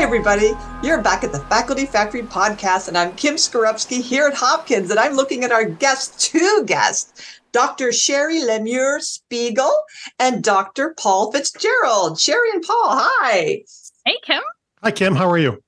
Hi, everybody. You're back at the Faculty Factory podcast, and I'm Kim Skorupski here at Hopkins, and I'm looking at our two guests, Dr. Cheri Lemieux Spiegel and Dr. Paul Fitzgerald. Cheri and Paul, hi. Hey, Kim. Hi, Kim. How are you?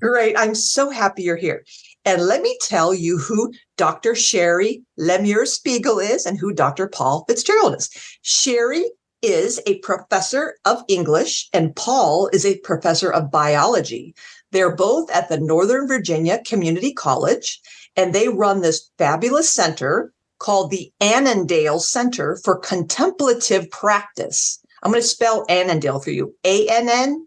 Great. I'm so happy you're here. And let me tell you who Dr. Cheri Lemieux Spiegel is and who Dr. Paul Fitzgerald is. Cheri is a professor of English, and Paul is a professor of biology. They're both at the Northern Virginia Community College, and they run this fabulous center called the Annandale Center for Contemplative Practice. I'm going to spell Annandale for you. Annandale,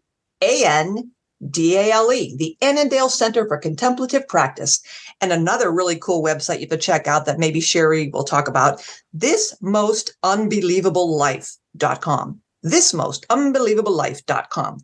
the Annandale Center for Contemplative Practice. And another really cool website you have to check out that maybe Cheri will talk about, thismostunbelievable.life.com. Thismostunbelievable.life.com.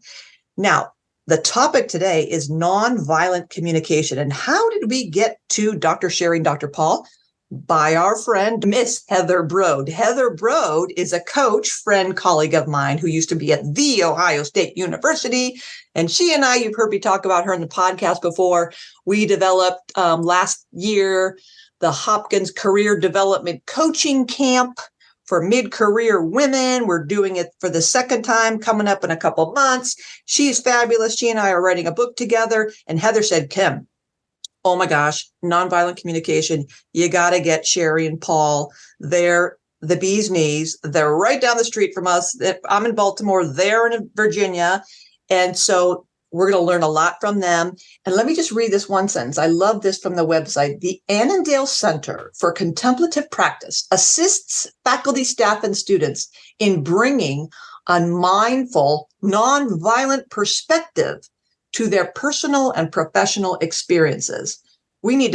Now, the topic today is nonviolent communication. And how did we get to Dr. Cheri and Dr. Paul? By our friend, Miss Heather Broad. Heather Broad is a coach, friend, colleague of mine who used to be at The Ohio State University. And she and I, you've heard me talk about her in the podcast before. We developed last year the Hopkins Career Development Coaching Camp for mid-career women. We're doing it for the second time, coming up in a couple months. She's fabulous. She and I are writing a book together. And Heather said, Kim, oh my gosh, nonviolent communication. You got to get Cheri and Paul. They're the bee's knees. They're right down the street from us. I'm in Baltimore. They're in Virginia. And so we're going to learn a lot from them. And let me just read this one sentence. I love this from the website. The Annandale Center for Contemplative Practice assists faculty, staff, and students in bringing a mindful, nonviolent perspective to their personal and professional experiences. We need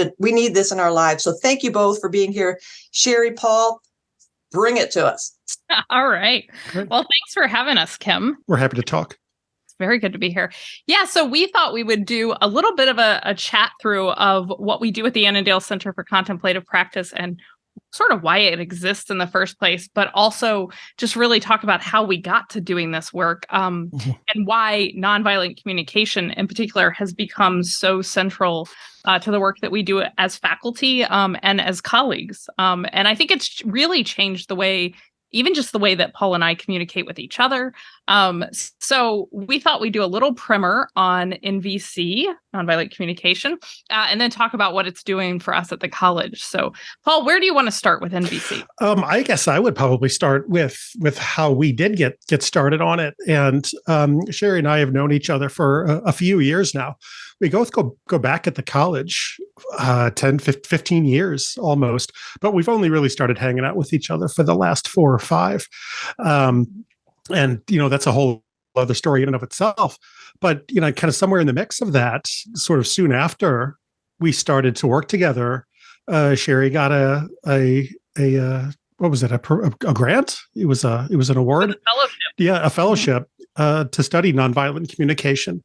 this in our lives. So thank you both for being here. Cheri, Paul, bring it to us. All right. Great. Well, thanks for having us, Kim. We're happy to talk. It's very good to be here. Yeah, so we thought we would do a little bit of a chat through of what we do at the Annandale Center for Contemplative Practice and sort of why it exists in the first place, but also just really talk about how we got to doing this work and why nonviolent communication in particular has become so central to the work that we do as faculty and as colleagues. And I think it's really changed the way, even just the way that Paul and I communicate with each other. So we thought we'd do a little primer on NVC, nonviolent communication, and then talk about what it's doing for us at the college. So, Paul, where do you want to start with NVC? I guess I would probably start with how we did get started on it. And Cheri and I have known each other for a few years now. We both go back at the college 10, 15 years almost, but we've only really started hanging out with each other for the last 4 or 5. And, that's a whole other story in and of itself. But, kind of somewhere in the mix of that, sort of soon after we started to work together, Cheri got a what was it? A grant? It was an award. A fellowship. Yeah, a fellowship to study nonviolent communication.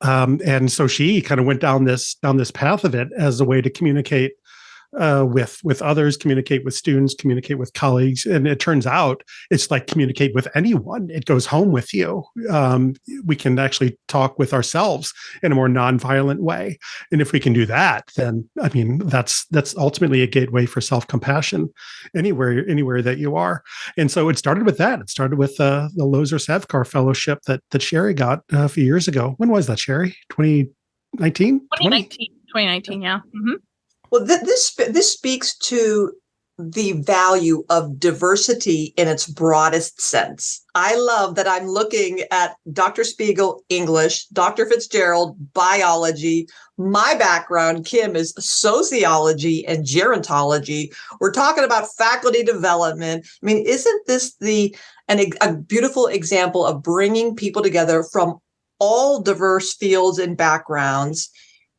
And so she kind of went down this path of it as a way to communicate with others, communicate with students, communicate with colleagues. And it turns out it's like communicate with anyone. It goes home with you. We can actually talk with ourselves in a more nonviolent way. And if we can do that, then, that's ultimately a gateway for self-compassion anywhere that you are. And so it started with that. It started with the Lozer Savkar Fellowship that Cheri got a few years ago. When was that, Cheri? 2019? 2019, yeah. Mm-hmm. Well, this speaks to the value of diversity in its broadest sense. I love that I'm looking at Dr. Spiegel, English, Dr. Fitzgerald, biology. My background, Kim, is sociology and gerontology. We're talking about faculty development. Isn't this a beautiful example of bringing people together from all diverse fields and backgrounds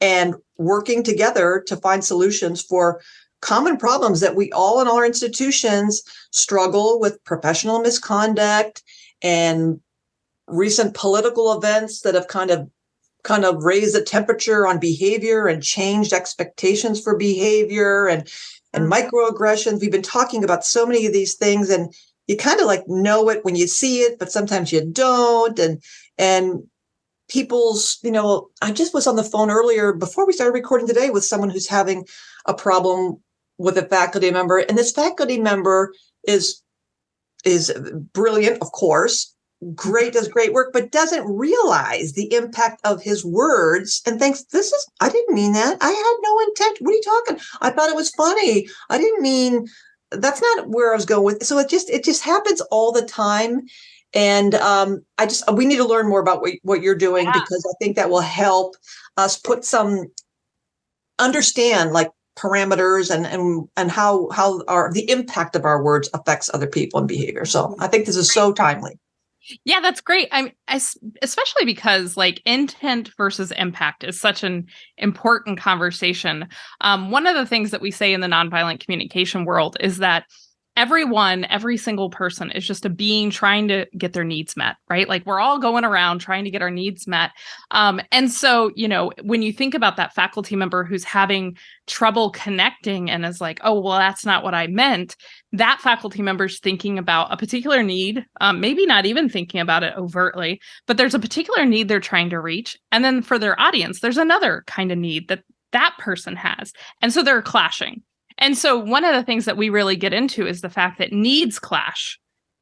and working together to find solutions for common problems that we all in our institutions struggle with: professional misconduct and recent political events that have kind of raised the temperature on behavior and changed expectations for behavior and microaggressions. We've been talking about so many of these things, and you kind of know it when you see it, but sometimes you don't. And people's, I just was on the phone earlier before we started recording today with someone who's having a problem with a faculty member. And this faculty member is brilliant, of course, does great work, but doesn't realize the impact of his words and thinks, I didn't mean that. I had no intent. What are you talking? I thought it was funny. I didn't mean, that's not where I was going with. So it just happens all the time. And we need to learn more about what you're doing, because I think that will help us understand like parameters and how the impact of our words affects other people and behavior. So I think this is so timely. Yeah, that's great. Especially because like intent versus impact is such an important conversation. One of the things that we say in the nonviolent communication world is that every single person is just a being trying to get their needs met, right? Like we're all going around trying to get our needs met. And so, when you think about that faculty member who's having trouble connecting and is like, oh, well, that's not what I meant. That faculty member's thinking about a particular need, maybe not even thinking about it overtly, but there's a particular need they're trying to reach. And then for their audience, there's another kind of need that person has. And so they're clashing. And so one of the things that we really get into is the fact that needs clash,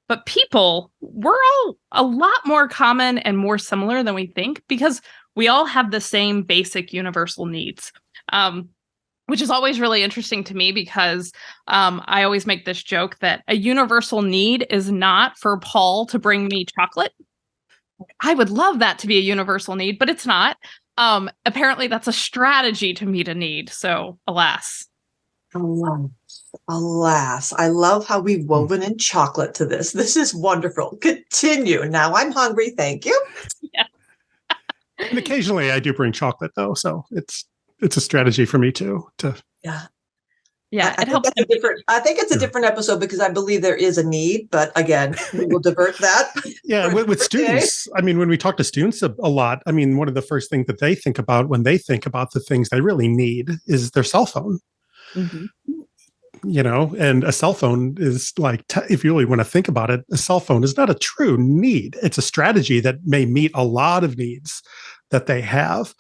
but people, we're all a lot more common and more similar than we think, because we all have the same basic universal needs, which is always really interesting to me, because I always make this joke that a universal need is not for Paul to bring me chocolate. I would love that to be a universal need, but it's not. Apparently, that's a strategy to meet a need. So alas. Alas, I love how we've woven in chocolate to this. This is wonderful. Continue. Now I'm hungry. Thank you. Yeah. And occasionally I do bring chocolate though. So it's a strategy for me too. Yeah. It helps. I think it's a different episode, because I believe there is a need, but again, we will divert that. Yeah. With students, when we talk to students a lot, one of the first things that they think about when they think about the things they really need is their cell phone. Mm-hmm. And a cell phone is like, if you really want to think about it, a cell phone is not a true need. It's a strategy that may meet a lot of needs that they have.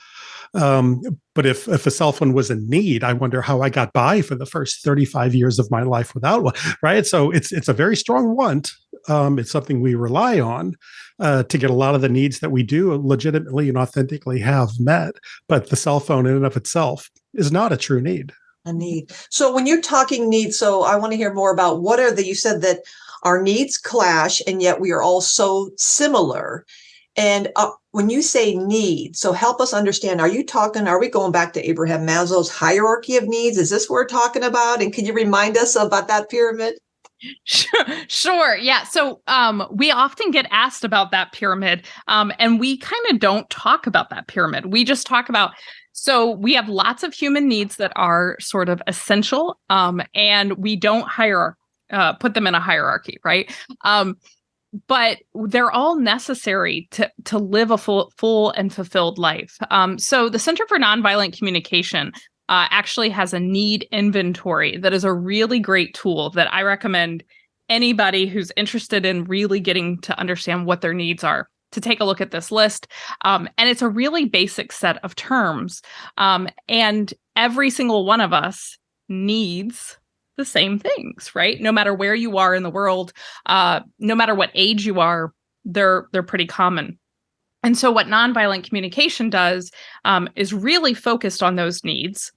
But if a cell phone was a need, I wonder how I got by for the first 35 years of my life without one, right? So it's a very strong want. It's something we rely on to get a lot of the needs that we do legitimately and authentically have met. But the cell phone in and of itself is not a true need. A need. So when you're talking needs, so I want to hear more about you said that our needs clash and yet we are all so similar. And when you say need, so help us understand, are we going back to Abraham Maslow's hierarchy of needs? Is this what we're talking about? And can you remind us about that pyramid? Sure. Yeah. So we often get asked about that pyramid, and we kind of don't talk about that pyramid. We just talk about, so we have lots of human needs that are sort of essential, and we don't put them in a hierarchy, right? But they're all necessary to live a full and fulfilled life. So the Center for Nonviolent Communication actually has a need inventory that is a really great tool that I recommend anybody who's interested in really getting to understand what their needs are to take a look at this list. And it's a really basic set of terms. And every single one of us needs the same things, right? No matter where you are in the world, no matter what age you are, they're pretty common. And so what nonviolent communication does is really focused on those needs.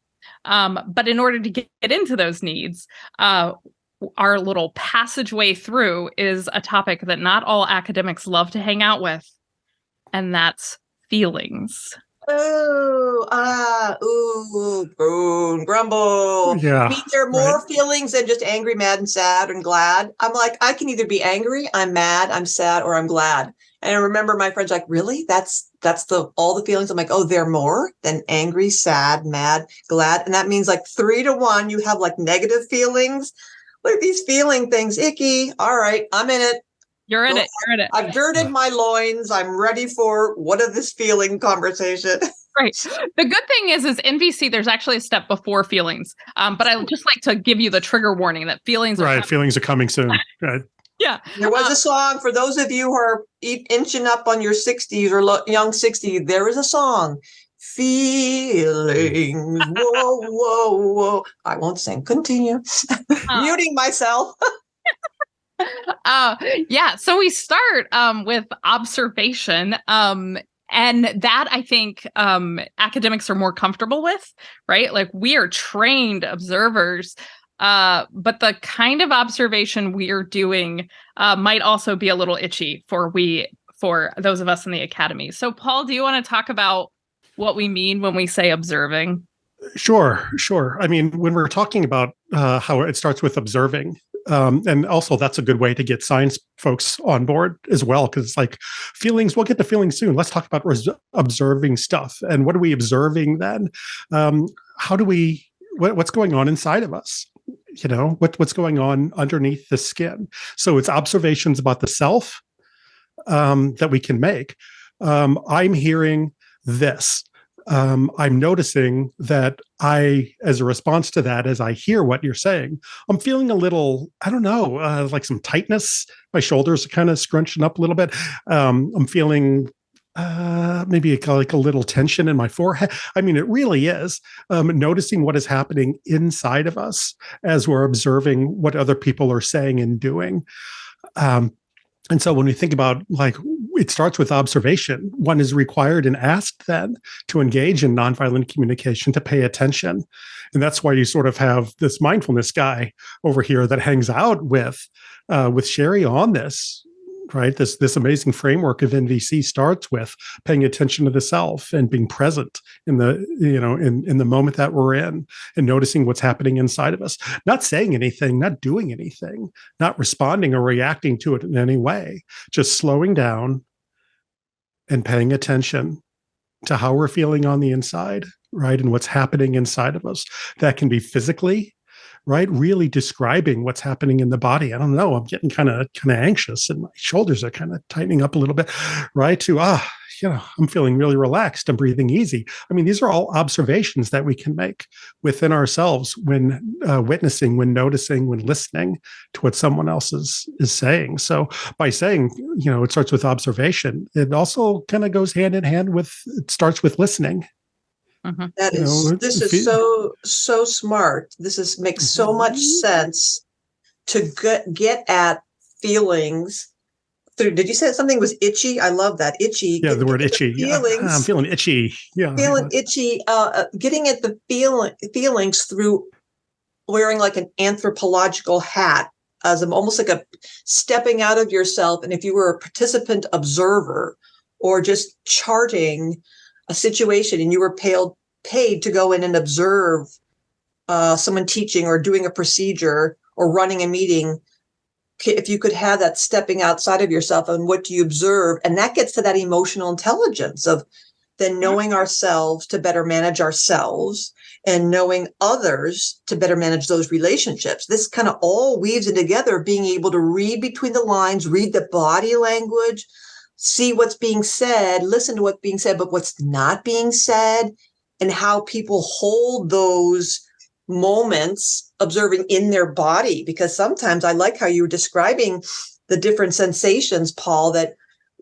But in order to get into those needs, our little passageway through is a topic that not all academics love to hang out with, and that's feelings. Boom, grumble. Yeah. There are more feelings than just angry, mad, and sad and glad. I'm like, I can either be angry, I'm mad, I'm sad, or I'm glad. And I remember my friends like, really? That's all the feelings. I'm like, oh, there are more than angry, sad, mad, glad. And that means like 3-1, you have like negative feelings. Look at these feeling things. Icky. All right, I'm in it. You're in it. I've girded my loins. I'm ready for what is this feeling conversation. Right. The good thing is NVC, there's actually a step before feelings. But I would just like to give you the trigger warning that feelings are feelings are coming soon. Right. Yeah. There was a song for those of you who are inching up on your 60s or young 60s. There is a song, Feelings. Whoa, whoa, whoa. I won't sing. Continue. Muting myself. Yeah. So we start with observation. And that I think academics are more comfortable with, right? Like we are trained observers, but the kind of observation we are doing might also be a little itchy for those of us in the academy. So Paul, do you want to talk about what we mean when we say observing? Sure. I mean, when we're talking about how it starts with observing, and also that's a good way to get science folks on board as well, because it's like feelings, we'll get to feelings soon. Let's talk about observing stuff. And what are we observing then? What's going on inside of us? What's going on underneath the skin? So it's observations about the self that we can make. I'm hearing this. I'm noticing that as a response to that, as I hear what you're saying, I'm feeling a little, I don't know, like some tightness. My shoulders are kind of scrunching up a little bit. I'm feeling maybe like a little tension in my forehead. I mean, it really is noticing what is happening inside of us as we're observing what other people are saying and doing. And so when we think about, like, it starts with observation, one is required and asked then to engage in nonviolent communication, to pay attention. And that's why you sort of have this mindfulness guy over here that hangs out with Cheri on this, right? This amazing framework of NVC starts with paying attention to the self and being present in the, in the moment that we're in, and noticing what's happening inside of us, not saying anything, not doing anything, not responding or reacting to it in any way, just slowing down and paying attention to how we're feeling on the inside, right? And what's happening inside of us. That can be physically, right? Really describing what's happening in the body. I don't know. I'm getting kind of anxious, and my shoulders are kind of tightening up a little bit, right? To, I'm feeling really relaxed. I'm breathing easy. I mean, these are all observations that we can make within ourselves when witnessing, when noticing, when listening to what someone else is saying. So by saying, it starts with observation, it also kind of goes hand in hand with, it starts with listening. Mm-hmm. This is so smart. Makes so much sense to get at feelings through. Did you say something was itchy? I love that. Itchy. Yeah, the word itchy. Feelings. Yeah, I'm feeling itchy. Yeah. Feeling itchy. Getting at the feelings through wearing like an anthropological hat, as almost like a stepping out of yourself. And if you were a participant observer or just charting a situation, and you were paid to go in and observe someone teaching or doing a procedure or running a meeting, if you could have that stepping outside of yourself and what do you observe, and that gets to that emotional intelligence of then knowing ourselves to better manage ourselves and knowing others to better manage those relationships. This kind of all weaves it together, being able to read between the lines, read the body language, see what's being said, listen to what's being said, but what's not being said, and how people hold those moments observing in their body. Because sometimes I like how you were describing the different sensations, Paul, that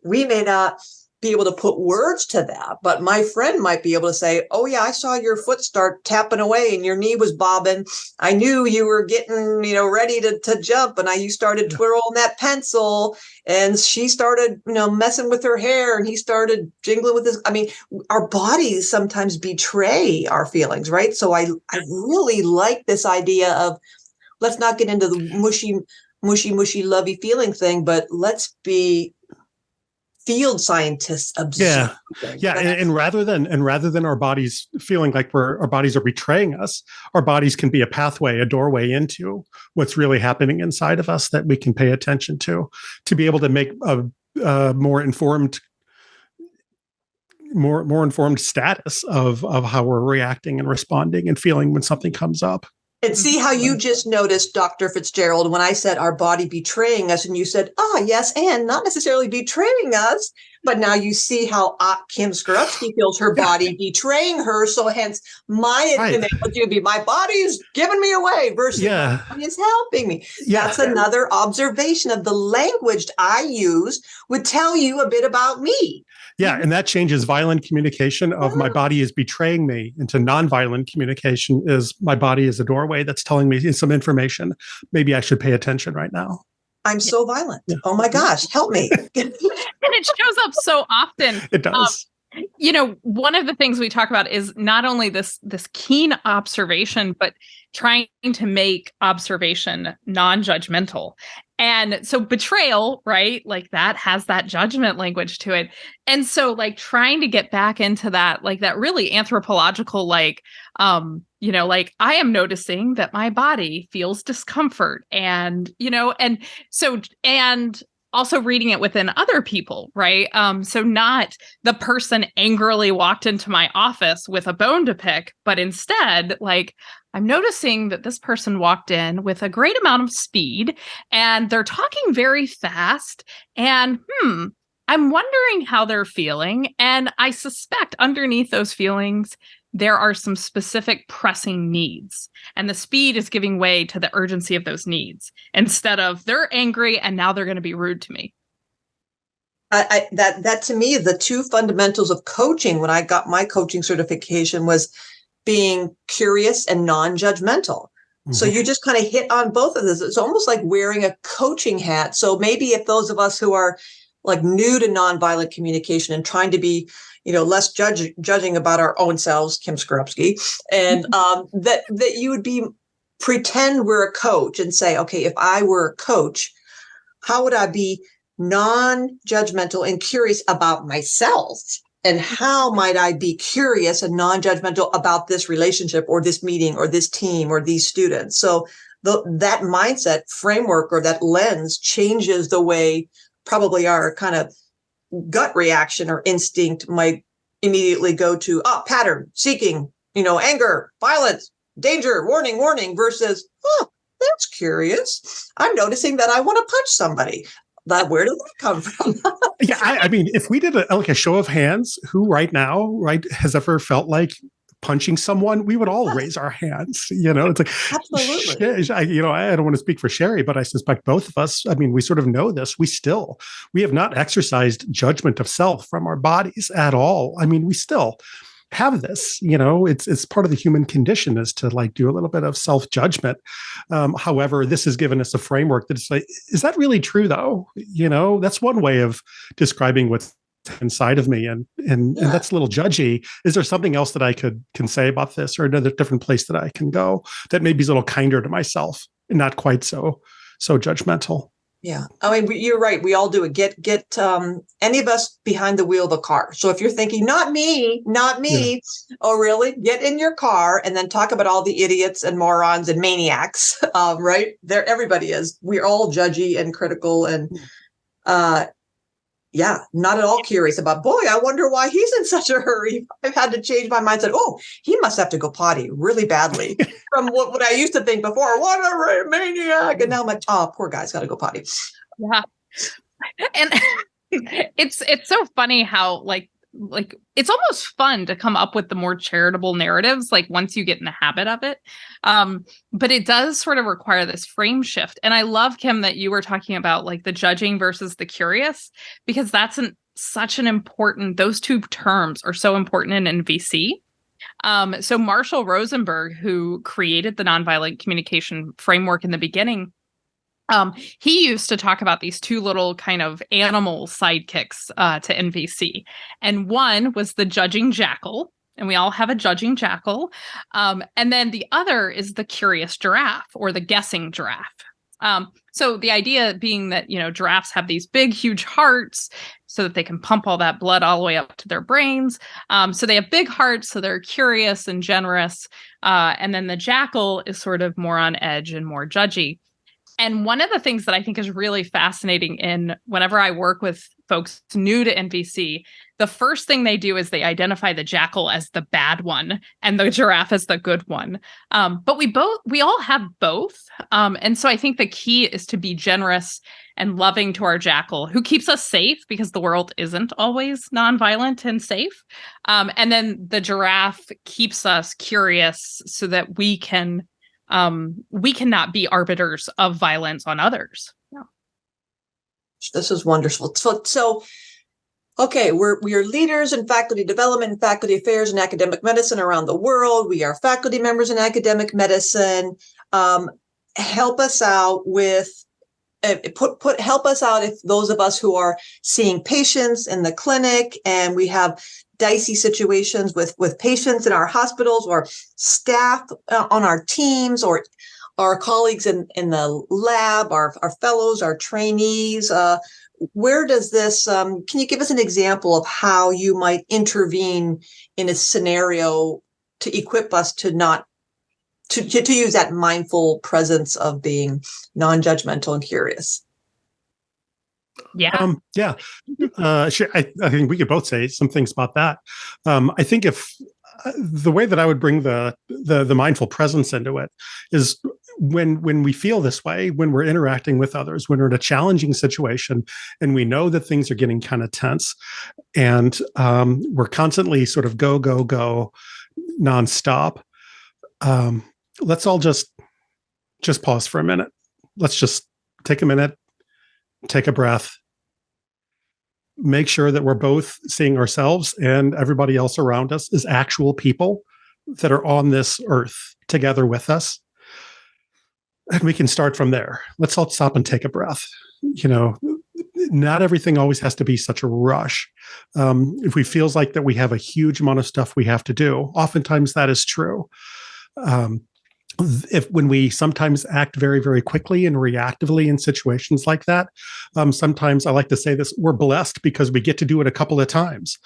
we may not be able to put words to that, but my friend might be able to say, oh yeah, I saw your foot start tapping away and your knee was bobbing. I knew you were getting, ready to jump, and you started twirling that pencil, and she started, messing with her hair, and he started jingling with his, our bodies sometimes betray our feelings, right? So I really like this idea of, let's not get into the mushy, lovey feeling thing, but let's be field scientists observe. Yeah. And rather than our bodies feeling like our bodies are betraying us, our bodies can be a pathway, a doorway into what's really happening inside of us that we can pay attention to be able to make a more informed status of how we're reacting and responding and feeling when something comes up. And see how you just noticed, Dr. Fitzgerald, when I said our body betraying us, and you said, yes, and not necessarily betraying us, But now you see how Kim Skorupski feels her body betraying her. So hence my analogy would be my body is giving me away versus my body is helping me. That's another observation of the language I use would tell you a bit about me. Yeah, and that changes violent communication of my body is betraying me into nonviolent communication is my body is a doorway that's telling me some information. Maybe I should pay attention right now. I'm so violent. Yeah. Oh my gosh, help me. And it shows up so often. It does. One of the things we talk about is not only this keen observation, but trying to make observation non-judgmental. And so betrayal, right? Like that has that judgment language to it. And so like trying to get back into that, like that really anthropological, like, like I am noticing that my body feels discomfort and also reading it within other people, right? So not the person angrily walked into my office with a bone to pick, but instead, like, I'm noticing that this person walked in with a great amount of speed and they're talking very fast and, I'm wondering how they're feeling. And I suspect underneath those feelings, there are some specific pressing needs. And the speed is giving way to the urgency of those needs instead of they're angry and now they're going to be rude to me. That to me, the two fundamentals of coaching when I got my coaching certification was being curious and non-judgmental. Mm-hmm. So you just kind of hit on both of this. It's almost like wearing a coaching hat. So maybe if those of us who are like new to nonviolent communication and trying to be less judging about our own selves, Kim Skorupski, and that you would be pretend we're a coach and say, okay, if I were a coach, how would I be non-judgmental and curious about myself? And how might I be curious and non-judgmental about this relationship or this meeting or this team or these students? So that mindset framework or that lens changes the way probably our kind of gut reaction or instinct might immediately go to pattern, seeking, anger, violence, danger, warning, versus, that's curious. I'm noticing that I want to punch somebody. Where did that come from? Yeah, I mean, if we did a show of hands, who right now, has ever felt like punching someone, we would all raise our hands. It's like, absolutely. I don't want to speak for Cheri, but I suspect both of us, I mean, we sort of know this. We have not exercised judgment of self from our bodies at all. I mean, we still have this, it's part of the human condition is to like do a little bit of self-judgment. However, this has given us a framework that's like, is that really true though? That's one way of describing what's inside of me. And that's a little judgy. Is there something else that I can say about this or another different place that I can go that maybe is a little kinder to myself and not quite so judgmental? Yeah. I mean, you're right. We all do it. Get any of us behind the wheel of a car. So if you're thinking, not me. Yeah. Oh, really? Get in your car and then talk about all the idiots and morons and maniacs, right? There, everybody is. We're all judgy and critical and, not at all curious about, boy, I wonder why he's in such a hurry. I've had to change my mindset. Oh, he must have to go potty really badly from what I used to think before. What a maniac. And now I'm like, oh, poor guy's got to go potty. Yeah. And it's so funny how like it's almost fun to come up with the more charitable narratives, like once you get in the habit of it. But it does sort of require this frame shift. And I love, Kim, that you were talking about like the judging versus the curious, because that's such an important, those two terms are so important in NVC. So Marshall Rosenberg, who created the nonviolent communication framework in the beginning, he used to talk about these two little kind of animal sidekicks to NVC. And one was the judging jackal, and we all have a judging jackal. And then the other is the curious giraffe or the guessing giraffe. So the idea being that, giraffes have these big, huge hearts so that they can pump all that blood all the way up to their brains. So they have big hearts, so they're curious and generous. And then the jackal is sort of more on edge and more judgy. And one of the things that I think is really fascinating in whenever I work with folks new to NVC, the first thing they do is they identify the jackal as the bad one and the giraffe as the good one. But we all have both. And so I think the key is to be generous and loving to our jackal, who keeps us safe because the world isn't always nonviolent and safe. And then the giraffe keeps us curious so that we cannot be arbiters of violence on others. Yeah. This is wonderful. So okay, we are leaders in faculty development and faculty affairs in academic medicine around the world. We are faculty members in academic medicine. Help us out with help us out if those of us who are seeing patients in the clinic and we have dicey situations with patients in our hospitals or staff on our teams or our colleagues in the lab, our fellows, our trainees. Where does this, can you give us an example of how you might intervene in a scenario to equip us to not, to use that mindful presence of being non-judgmental and curious? Yeah. Sure. I think we could both say some things about that. I think if the way that I would bring the mindful presence into it is when we feel this way, when we're interacting with others, when we're in a challenging situation and we know that things are getting kind of tense and we're constantly sort of go nonstop. Let's all just pause for a minute. Let's just take a minute, take a breath, make sure that we're both seeing ourselves and everybody else around us as actual people that are on this earth together with us. And we can start from there. Let's all stop and take a breath. You know, not everything always has to be such a rush. If we feels like that we have a huge amount of stuff we have to do, oftentimes that is true. When we sometimes act very, very quickly and reactively in situations like that, sometimes I like to say this, we're blessed because we get to do it a couple of times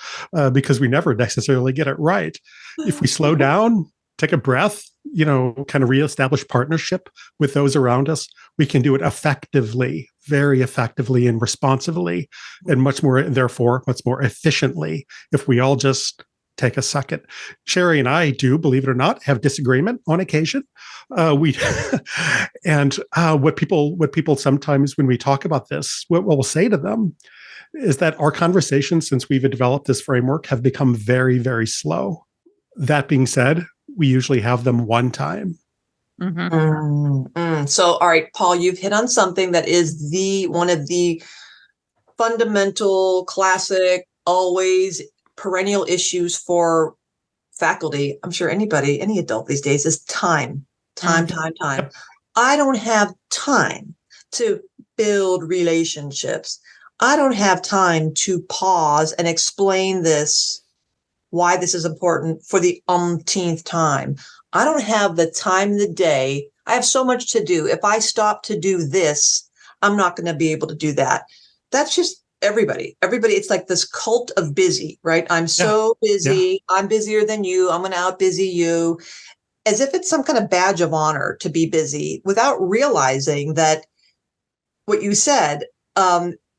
because we never necessarily get it right. If we slow down, take a breath, kind of reestablish partnership with those around us, we can do it effectively, very effectively and responsively, and much more efficiently if we all just take a second. Cheri and I do, believe it or not, have disagreement on occasion. What people sometimes, when we talk about this, what we'll say to them is that our conversations, since we've developed this framework, have become very, very slow. That being said, we usually have them one time. Mm-hmm. So, all right, Paul, you've hit on something that is one of the fundamental, classic, always perennial issues for faculty. I'm sure any adult these days is time. Yep. I don't have time to build relationships. I don't have time to pause and explain why this is important for the umpteenth time. I don't have the time in the day. I have so much to do. If I stop to do this, I'm not going to be able to do that. That's just everybody, it's like this cult of busy, right? I'm so busy. Yeah. I'm busier than you. I'm going to out-busy you, as if it's some kind of badge of honor to be busy, without realizing that what you said,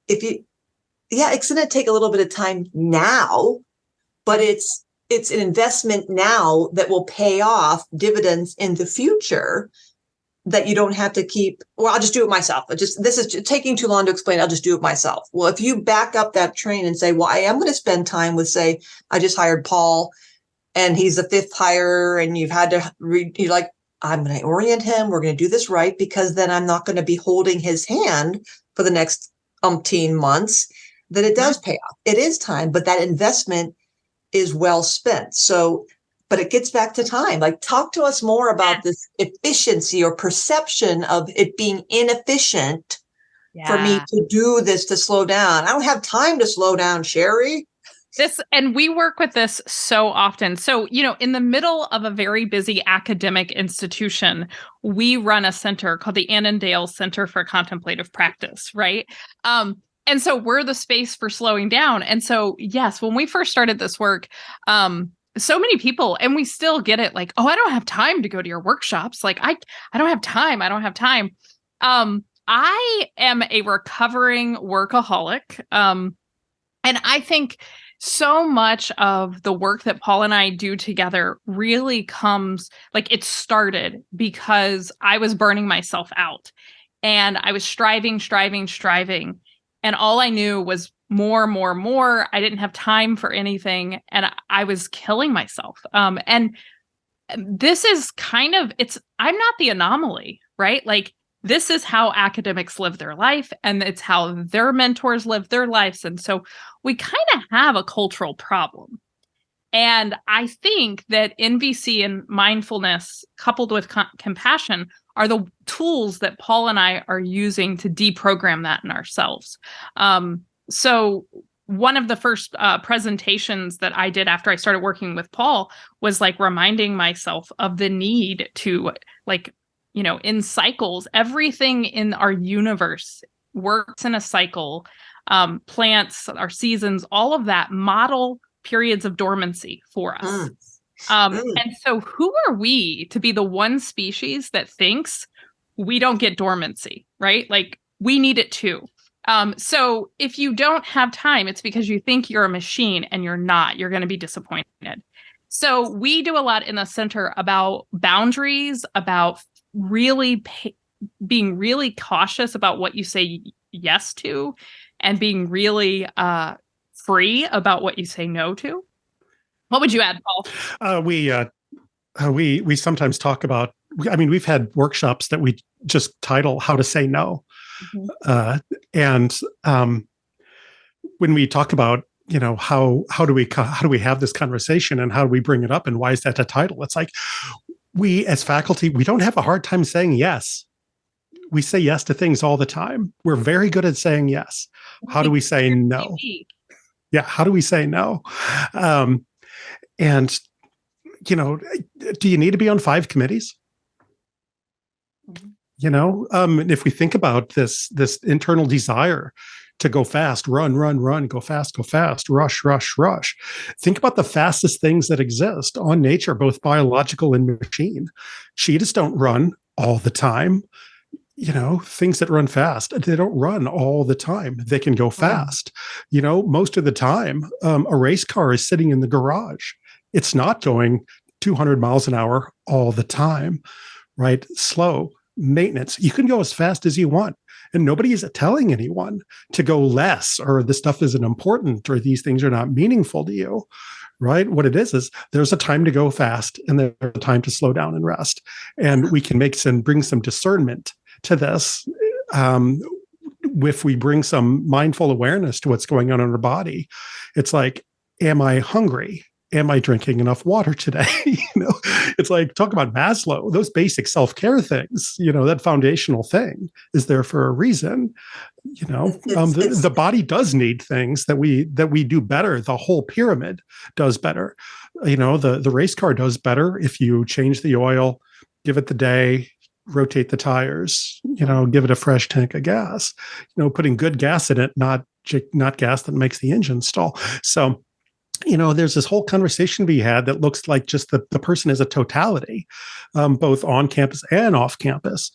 it's going to take a little bit of time now, but it's an investment now that will pay off dividends in the future, that you don't have to keep, well, I'll just do it myself. This is taking too long to explain. I'll just do it myself. Well, if you back up that train and say, well, I am going to spend time with, say, I just hired Paul and he's the fifth hire and you've had to you're like, I'm going to orient him. We're going to do this right, because then I'm not going to be holding his hand for the next umpteen months, that it does pay off. It is time, but that investment is well spent. So, but it gets back to time. Like, talk to us more about this efficiency or perception of it being inefficient for me to do this, to slow down. I don't have time to slow down, Cheri. And we work with this so often. So, in the middle of a very busy academic institution, we run a center called the Annandale Center for Contemplative Practice, right? And so we're the space for slowing down. And so, yes, when we first started this work, so many people, and we still get it, like, oh, I don't have time to go to your workshops. Like, I don't have time. I don't have time. I am a recovering workaholic. And I think so much of the work that Paul and I do together really comes, like, it started because I was burning myself out and I was striving. And all I knew was more, more, more. I didn't have time for anything. And I was killing myself. And this is I'm not the anomaly, right? Like, this is how academics live their life, and it's how their mentors live their lives. And so we kind of have a cultural problem. And I think that NVC and mindfulness coupled with compassion are the tools that Paul and I are using to deprogram that in ourselves. So one of the first presentations that I did after I started working with Paul was like reminding myself of the need to, like, in cycles. Everything in our universe works in a cycle. Plants, our seasons, all of that model periods of dormancy for us. And so who are we to be the one species that thinks we don't get dormancy, right? Like, we need it too. So if you don't have time, it's because you think you're a machine and you're not. You're going to be disappointed. So we do a lot in the center about boundaries, about really being really cautious about what you say yes to, and being really free about what you say no to. What would you add, Paul? We sometimes talk about, we've had workshops that we just title "How to Say No." Mm-hmm. And when we talk about, how do we have this conversation and how do we bring it up and why is that a title? It's like, we as faculty, we don't have a hard time saying yes. We say yes to things all the time. We're very good at saying yes. How do we say no? Yeah. How do we say no? And, do you need to be on 5 committees? If we think about this internal desire to go fast, run, go fast, rush. Think about the fastest things that exist on nature, both biological and machine. Cheetahs don't run all the time. Things that run fast, they don't run all the time. They can go fast. Most of the time, a race car is sitting in the garage. It's not going 200 miles an hour all the time, right? Slow maintenance. You can go as fast as you want. And nobody is telling anyone to go less, or this stuff isn't important, or these things are not meaningful to you, right? What it is there's a time to go fast and there's a time to slow down and rest. And we can bring some discernment to this. If we bring some mindful awareness to what's going on in our body, it's like, am I hungry? Am I drinking enough water today? It's like, talk about Maslow, those basic self-care things, that foundational thing is there for a reason. The body does need things that we do better. The whole pyramid does better. The race car does better if you change the oil, give it the day, rotate the tires, give it a fresh tank of gas, putting good gas in it, not gas that makes the engine stall. So, there's this whole conversation to be had that looks like just the person as a totality, both on campus and off campus.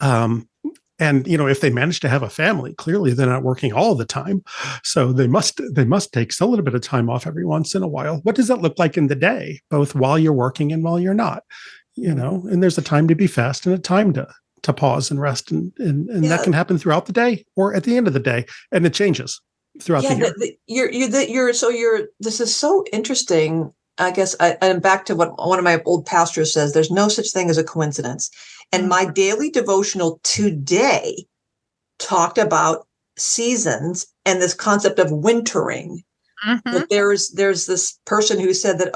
And, if they manage to have a family, clearly they're not working all the time. So they must take a little bit of time off every once in a while. What does that look like in the day, both while you're working and while you're not? And there's a time to be fast and a time to pause and rest. And that can happen throughout the day or at the end of the day. And it changes throughout the year. This is so interesting. I guess I'm back to what one of my old pastors says, there's no such thing as a coincidence. And my daily devotional today talked about seasons and this concept of wintering. That there's this person who said that,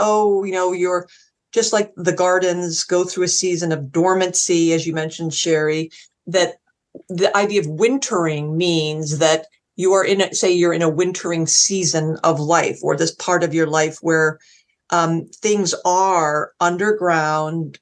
you're just like the gardens go through a season of dormancy, as you mentioned, Cheri, that the idea of wintering means that you are you're in a wintering season of life, or this part of your life where things are underground,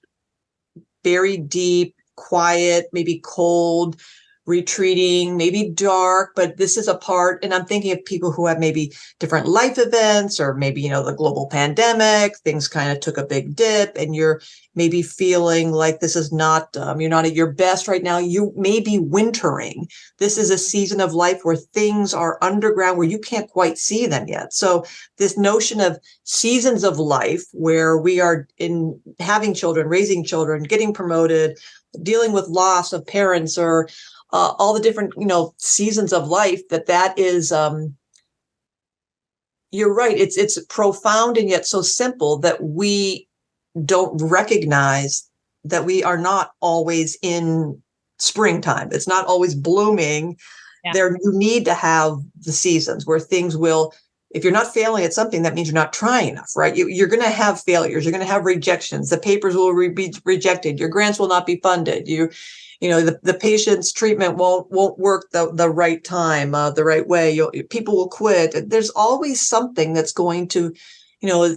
very deep, quiet, maybe cold, retreating, maybe dark, but this is a part. And I'm thinking of people who have maybe different life events, or maybe, the global pandemic, things kind of took a big dip, and you're maybe feeling like this is not, you're not at your best right now. You may be wintering. This is a season of life where things are underground, where you can't quite see them yet. So this notion of seasons of life where we are in having children, raising children, getting promoted, dealing with loss of parents, or all the different, seasons of life, that is, you're right. It's profound and yet so simple that we don't recognize that we are not always in springtime. It's not always blooming. Yeah. You need to have the seasons where things will, if you're not failing at something, that means you're not trying enough, right? You're going to have failures. You're going to have rejections. The papers will be rejected. Your grants will not be funded. The patient's treatment won't work the right time, the right way. People will quit. There's always something that's going to,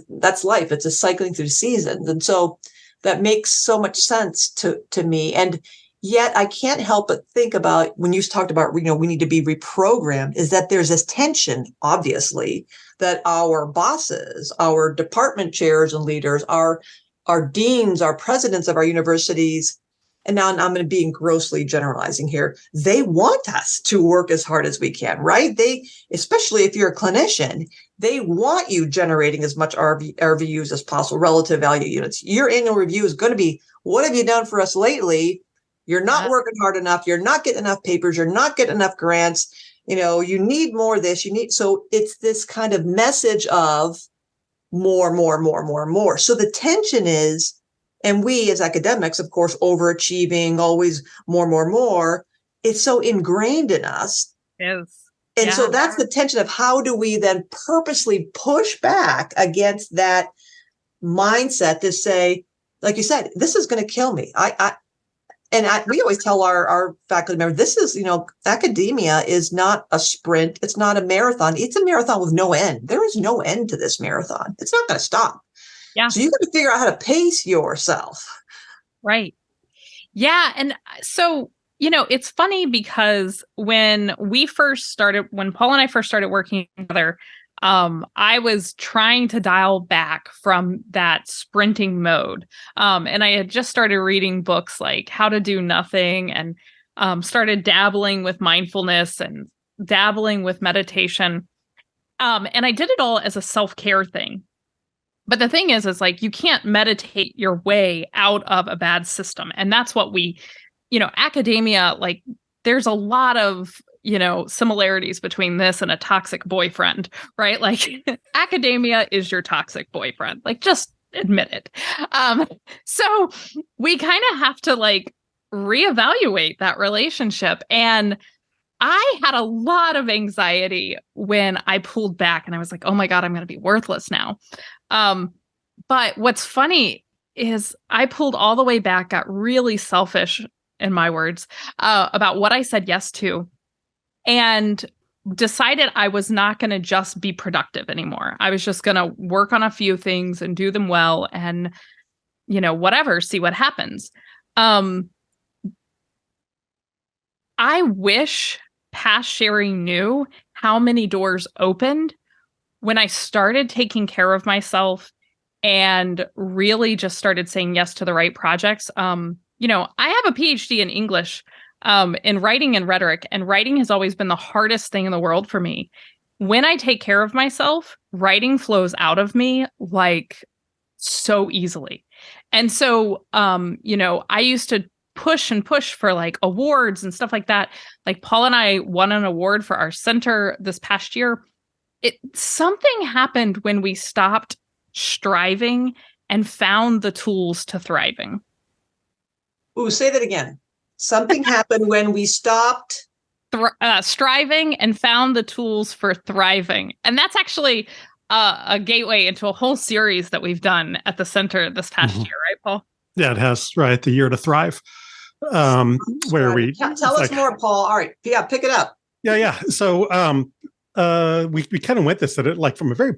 that's life. It's a cycling through seasons. And so that makes so much sense to me. And yet I can't help but think about, when you talked about, we need to be reprogrammed, is that there's this tension, obviously, that our bosses, our department chairs and leaders, our deans, our presidents of our universities, and now I'm going to be grossly generalizing here, they want us to work as hard as we can, right? Especially if you're a clinician, they want you generating as much RVUs as possible, relative value units. Your annual review is going to be, what have you done for us lately? You're not working hard enough. You're not getting enough papers. You're not getting enough grants. You need more of this. So it's this kind of message of more. So the tension is, and we as academics, of course, overachieving, always more. It's so ingrained in us. Yes. And so that's the tension of how do we then purposely push back against that mindset to say, like you said, this is going to kill me. We always tell our faculty members, this is, academia is not a sprint. It's not a marathon. It's a marathon with no end. There is no end to this marathon. It's not going to stop. Yeah. So you got to figure out how to pace yourself. Right. Yeah. And so, it's funny because when Paul and I first started working together, I was trying to dial back from that sprinting mode. And I had just started reading books like How to Do Nothing, and started dabbling with mindfulness and dabbling with meditation. And I did it all as a self-care thing. But the thing is like, you can't meditate your way out of a bad system. And that's what academia, like, there's a lot of, similarities between this and a toxic boyfriend, right? Like, academia is your toxic boyfriend. Like, just admit it. So we kind of have to reevaluate that relationship. And I had a lot of anxiety when I pulled back, and I was like, oh my God, I'm going to be worthless now. But what's funny is I pulled all the way back, got really selfish, in my words, about what I said yes to, and decided I was not going to just be productive anymore. I was just going to work on a few things and do them well, and, whatever, see what happens. I wish past Cheri knew how many doors opened when I started taking care of myself and really just started saying yes to the right projects. I have a PhD in English, in writing and rhetoric, and writing has always been the hardest thing in the world for me. When I take care of myself, writing flows out of me like so easily. And so, I used to push for awards and stuff like that. Like, Paul and I won an award for our center this past year. Something happened when we stopped striving and found the tools to thriving. Ooh, say that again. Something happened when we stopped striving and found the tools for thriving. And that's actually a gateway into a whole series that we've done at the center this past year, right, Paul? Yeah, it has, right? The Year to Thrive. Where we tell us more, Paul. All right. Yeah, pick it up. Yeah. So we kind of went this at it from a very,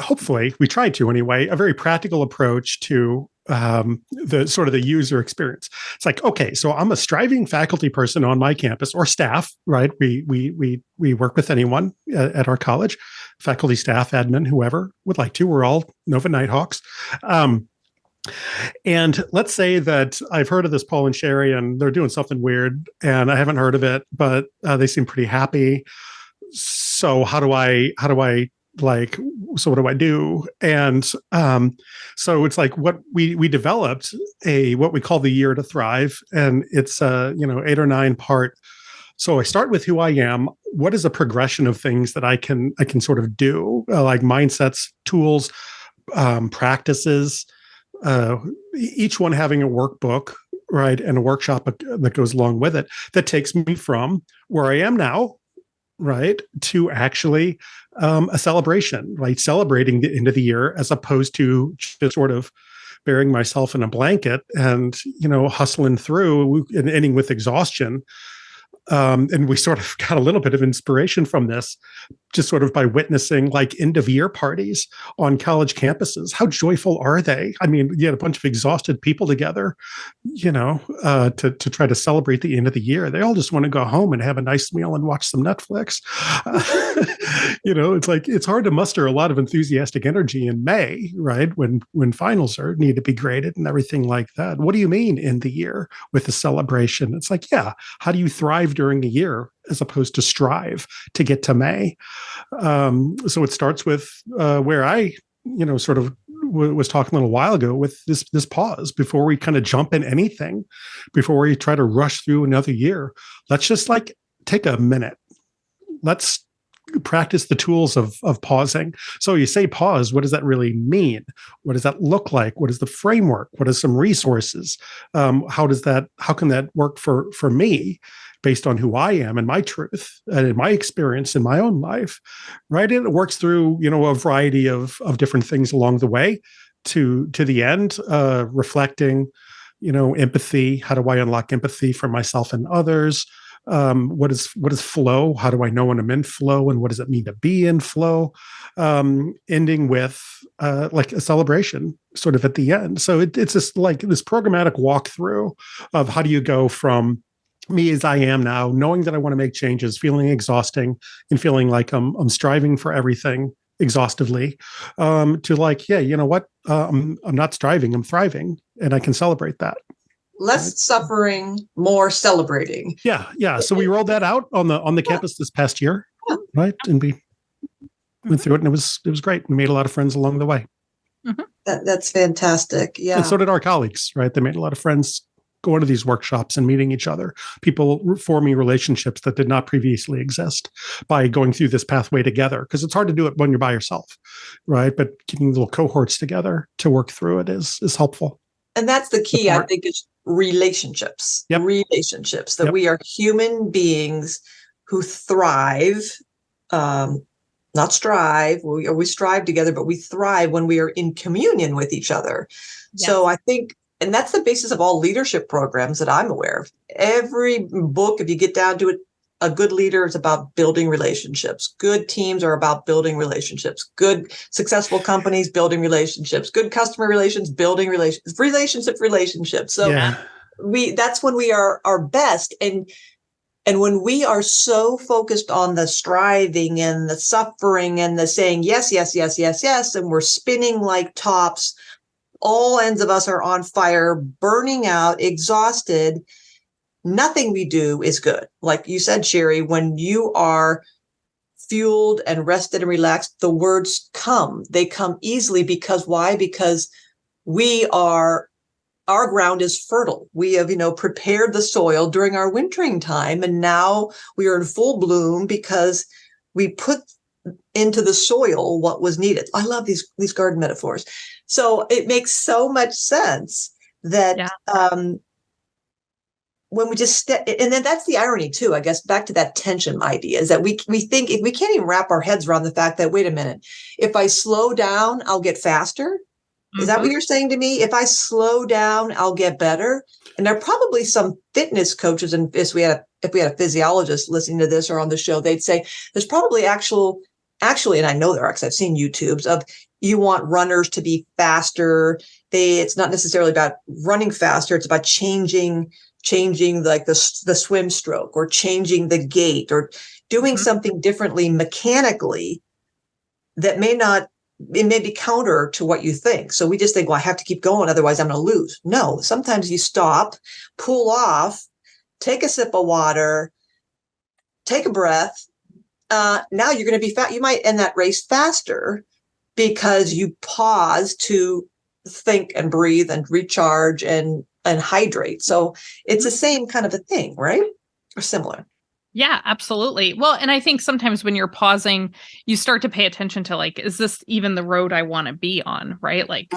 hopefully we tried to anyway, a very practical approach to the sort of the user experience. It's like, okay, so I'm a striving faculty person on my campus or staff, right? We work with anyone at our college, faculty, staff, admin, whoever would like to. We're all Nova Nighthawks. And let's say that I've heard of this Paul and Cheri, and they're doing something weird, and I haven't heard of it, but they seem pretty happy. So what do I do? And so it's like what we developed what we call the Year to Thrive, and it's 8 or 9 part. So I start with who I am. What is a progression of things that I can sort of do, like mindsets, tools, practices, each one having a workbook, right, and a workshop that goes along with it that takes me from where I am now, right, to actually a celebration, right? Celebrating the end of the year as opposed to just sort of burying myself in a blanket and, hustling through and ending with exhaustion. And we sort of got a little bit of inspiration from this, just sort of by witnessing like end of year parties on college campuses. How joyful are they? I mean, you had a bunch of exhausted people together, to try to celebrate the end of the year. They all just want to go home and have a nice meal and watch some Netflix. It's like, it's hard to muster a lot of enthusiastic energy in May, right? When finals need to be graded and everything like that. What do you mean in the year with the celebration? It's like, yeah, how do you thrive during the year as opposed to strive to get to May? So it starts with where I, sort of was talking a little while ago with this pause before we kind of jump in anything, before we try to rush through another year. Let's just like take a minute. Let's practice the tools of pausing. So you say pause, what does that really mean? What does that look like? What is the framework? What are some resources? How can that work for me based on who I am and my truth and in my experience in my own life, right? And it works through, a variety of different things along the way to the end, reflecting, empathy. How do I unlock empathy for myself and others? What is flow? How do I know when I'm in flow, and what does it mean to be in flow? Ending with like a celebration sort of at the end. So it's just like this programmatic walkthrough of how do you go from me as I am now, knowing that I want to make changes, feeling exhausting and feeling like I'm striving for everything exhaustively, to like, yeah, you know what? I'm not striving, I'm thriving, and I can celebrate that. Less suffering, more celebrating. Yeah. So we rolled that out on the campus this past year, right? And we went through it, and it was great. We made a lot of friends along the way. Mm-hmm. That's fantastic. Yeah. And so did our colleagues, right? They made a lot of friends going to these workshops and meeting each other, people forming relationships that did not previously exist by going through this pathway together. Because it's hard to do it when you're by yourself, right? But getting little cohorts together to work through it is helpful. And that's the key, I think, is relationships. Yep. Relationships, that we are human beings who thrive, not strive. We strive together, but we thrive when we are in communion with each other. Yes. So I think, and that's the basis of all leadership programs that I'm aware of. Every book, if you get down to it, a good leader is about building relationships. Good teams are about building relationships. Good, successful companies, building relationships. Good customer relations, building relationships. So that's when we are our best. And when we are so focused on the striving and the suffering and the saying, yes, yes, yes, yes, yes, and we're spinning like tops, all ends of us are on fire, burning out, exhausted, nothing we do is good. Like you said, Cheri, when you are fueled and rested and relaxed, the words come. They come easily because why? Because our ground is fertile. We have, prepared the soil during our wintering time, and now we are in full bloom because we put into the soil what was needed. I love these garden metaphors. So it makes so much sense that when we just and then that's the irony too, I guess, back to that tension idea, is that we think, if we can't even wrap our heads around the fact that, wait a minute, if I slow down, I'll get faster. Is that what you're saying to me? If I slow down, I'll get better. And there are probably some fitness coaches, and if we had a physiologist listening to this or on the show, they'd say there's probably actually, and I know there are because I've seen YouTubes of you want runners to be faster. It's not necessarily about running faster. It's about changing like the swim stroke, or changing the gait, or doing something differently mechanically that it may be counter to what you think. So we just think, well, I have to keep going, otherwise I'm going to lose. No, sometimes you stop, pull off, take a sip of water, take a breath. Now you're going to be fat. You might end that race faster because you pause to think and breathe and recharge and hydrate. So it's the same kind of a thing, right? Or similar. Yeah, absolutely. Well, and I think sometimes when you're pausing, you start to pay attention to, like, is this even the road I want to be on? Right. Like,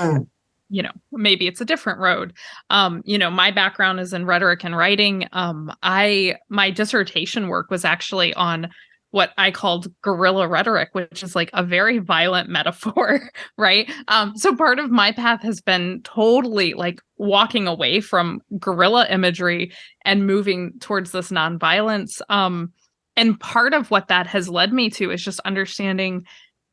maybe it's a different road. My background is in rhetoric and writing. My dissertation work was actually on what I called guerrilla rhetoric, which is like a very violent metaphor, right? So part of my path has been totally like walking away from guerrilla imagery and moving towards this nonviolence. And part of what that has led me to is just understanding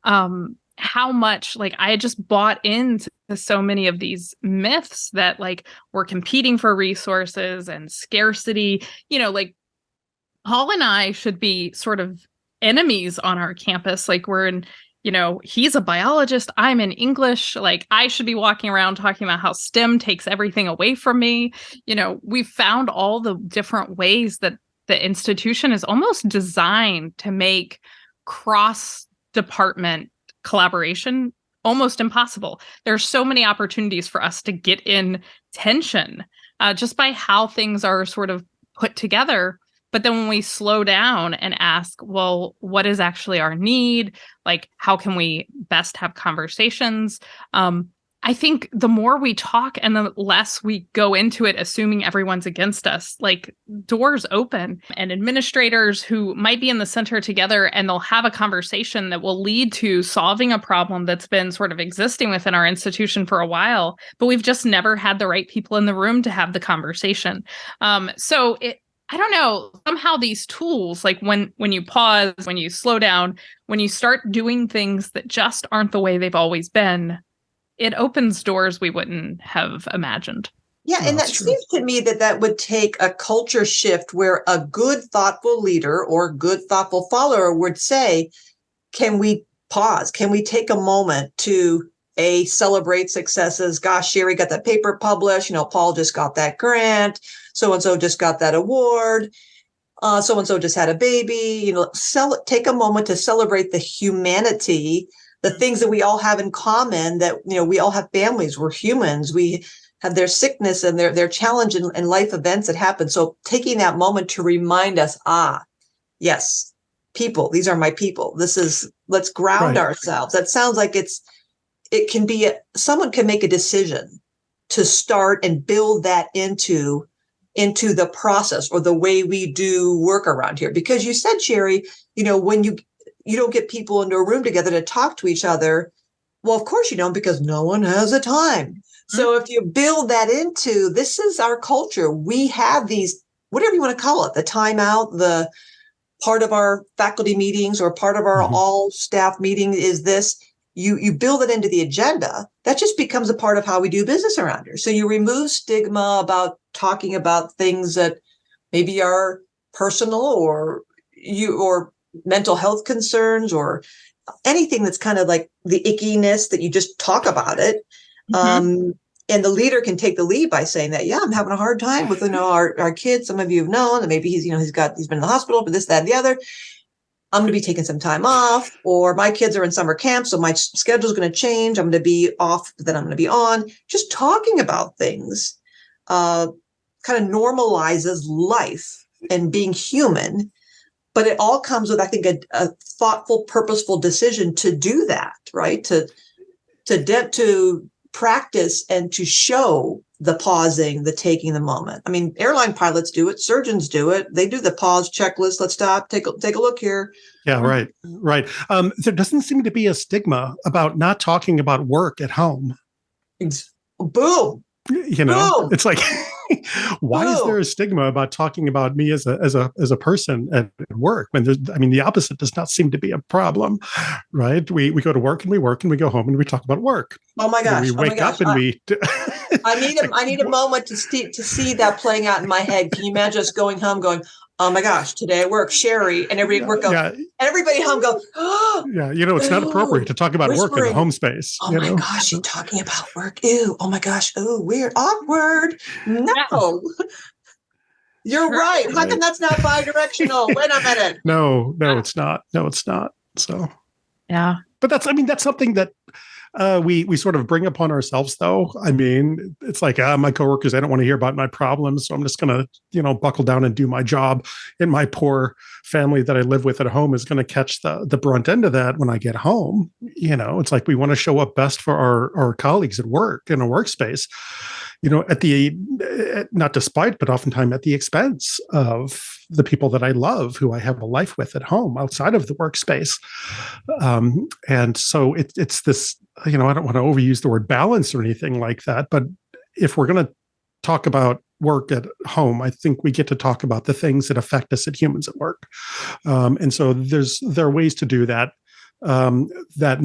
how much, like, I had just bought into so many of these myths that, like, we're competing for resources and scarcity. Like, Paul and I should be sort of enemies on our campus. Like, we're in, he's a biologist, I'm in English. Like, I should be walking around talking about how STEM takes everything away from me. We've found all the different ways that the institution is almost designed to make cross-department collaboration almost impossible. There's so many opportunities for us to get in tension just by how things are sort of put together. But then when we slow down and ask, well, what is actually our need? Like, how can we best have conversations? I think the more we talk and the less we go into it assuming everyone's against us, like, doors open, and administrators who might be in the center together, and they'll have a conversation that will lead to solving a problem that's been sort of existing within our institution for a while, but we've just never had the right people in the room to have the conversation. I don't know, somehow these tools, like when you pause, when you slow down, when you start doing things that just aren't the way they've always been, it opens doors we wouldn't have imagined. Yeah, and that seems to me that would take a culture shift where a good, thoughtful leader or good, thoughtful follower would say, can we pause? Can we take a moment to celebrate successes? Gosh, Cheri got that paper published. Paul just got that grant. So-and-so just got that award. So-and-so just had a baby. Take a moment to celebrate the humanity, the things that we all have in common, that, we all have families. We're humans. We have their sickness and their challenge and life events that happen. So taking that moment to remind us, yes, people, these are my people. Let's ground ourselves. That sounds like it can be, someone can make a decision to start and build that into the process or the way we do work around here. Because you said, Cheri, when you don't get people into a room together to talk to each other, well, of course you don't, because no one has the time. Mm-hmm. So if you build that into, this is our culture. We have these, whatever you want to call it, the timeout, the part of our faculty meetings or part of our all staff meeting is this. You build it into the agenda, that just becomes a part of how we do business around here. So you remove stigma about talking about things that maybe are personal or mental health concerns or anything that's kind of like the ickiness that you just talk about it. And the leader can take the lead by saying that, I'm having a hard time with, our kids. Some of you have known that maybe he's been in the hospital for this, that, and the other. I'm going to be taking some time off, or my kids are in summer camp, so my schedule is going to change. I'm going to be off, but then I'm going to be on. Just talking about things kind of normalizes life and being human. But it all comes with, I think, a thoughtful, purposeful decision to do that, right? To practice and to show the pausing, the taking the moment. I mean, airline pilots do it, surgeons do it. They do the pause checklist. Let's stop, take a look here. Yeah, right. There doesn't seem to be a stigma about not talking about work at home. Boom. Boom. It's like Why is there a stigma about talking about me as a person at work when the opposite does not seem to be a problem, right? We go to work and we work and we go home and we talk about work. Oh my gosh! We wake up and we. I need a moment to see that playing out in my head. Can you imagine us going home, going, "Oh my gosh, today at work, Cheri," and everybody and everybody home go, "Oh, yeah, it's not appropriate to talk about work in a home space." Oh my gosh, you're talking about work. Ew. Oh my gosh. Oh, weird. Awkward. No. You're right. How come that's not bi-directional? Wait a minute. No, it's not. No, it's not. So yeah. But that's something that we sort of bring upon ourselves, though. I mean, it's like my coworkers, I don't want to hear about my problems, so I'm just going to, buckle down and do my job. And my poor family that I live with at home is going to catch the brunt end of that when I get home. It's like we want to show up best for our colleagues at work in a workspace. Not despite, but oftentimes at the expense of the people that I love, who I have a life with at home outside of the workspace. And so it's this, I don't want to overuse the word balance or anything like that, but if we're going to talk about work at home, I think we get to talk about the things that affect us as humans at work. And so there are ways to do that. That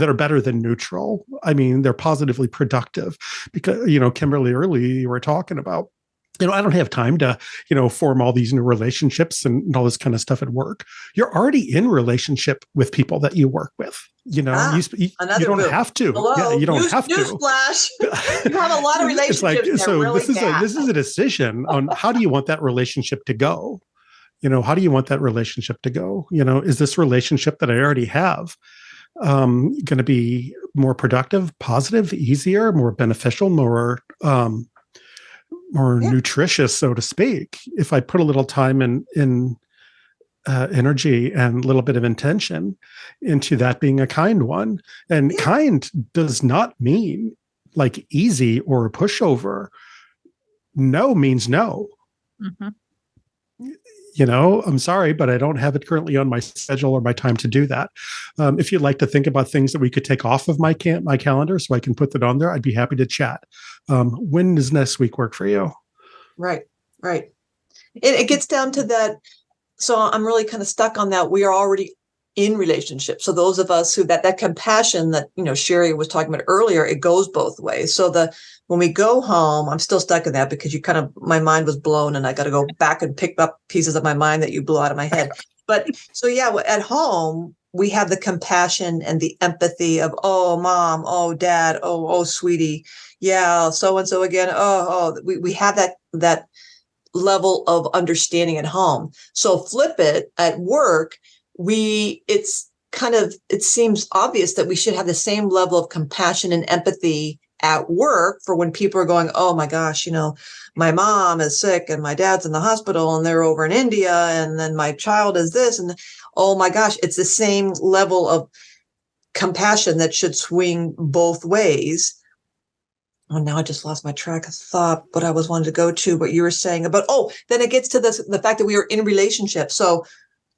are better than neutral. I mean, they're positively productive because, Kimberly, earlier you were talking about, I don't have time to, form all these new relationships and all this kind of stuff at work. You're already in relationship with people that you work with. You don't have to. Hello? Yeah, you don't have to. Newsflash. You have a lot of relationships. This is a decision on how do you want that relationship to go? How do you want that relationship to go? Is this relationship that I already have going to be more productive, positive, easier, more beneficial, more nutritious, so to speak, if I put a little time in energy and a little bit of intention into that being a kind one. And kind does not mean like easy or a pushover. No means no. Mm-hmm. I'm sorry, but I don't have it currently on my schedule or my time to do that. If you'd like to think about things that we could take off of my calendar so I can put that on there, I'd be happy to chat. When does next week work for you? Right. It gets down to that. So I'm really kind of stuck on that. We are already in relationships. So those of us who that compassion that, Cheri was talking about earlier, it goes both ways. So when we go home, I'm still stuck in that because my mind was blown and I got to go back and pick up pieces of my mind that you blew out of my head. But so, at home, we have the compassion and the empathy of, oh, mom, oh, dad, oh, sweetie. Yeah. So-and-so again. We have that level of understanding at home. So flip it at work. It seems obvious that we should have the same level of compassion and empathy at work for when people are going, oh my gosh, my mom is sick and my dad's in the hospital and they're over in India and then my child is this. And oh my gosh, it's the same level of compassion that should swing both ways. Oh, now I just lost my track of thought, what I was wanting to go to, what you were saying about, then it gets to the fact that we are in relationships. So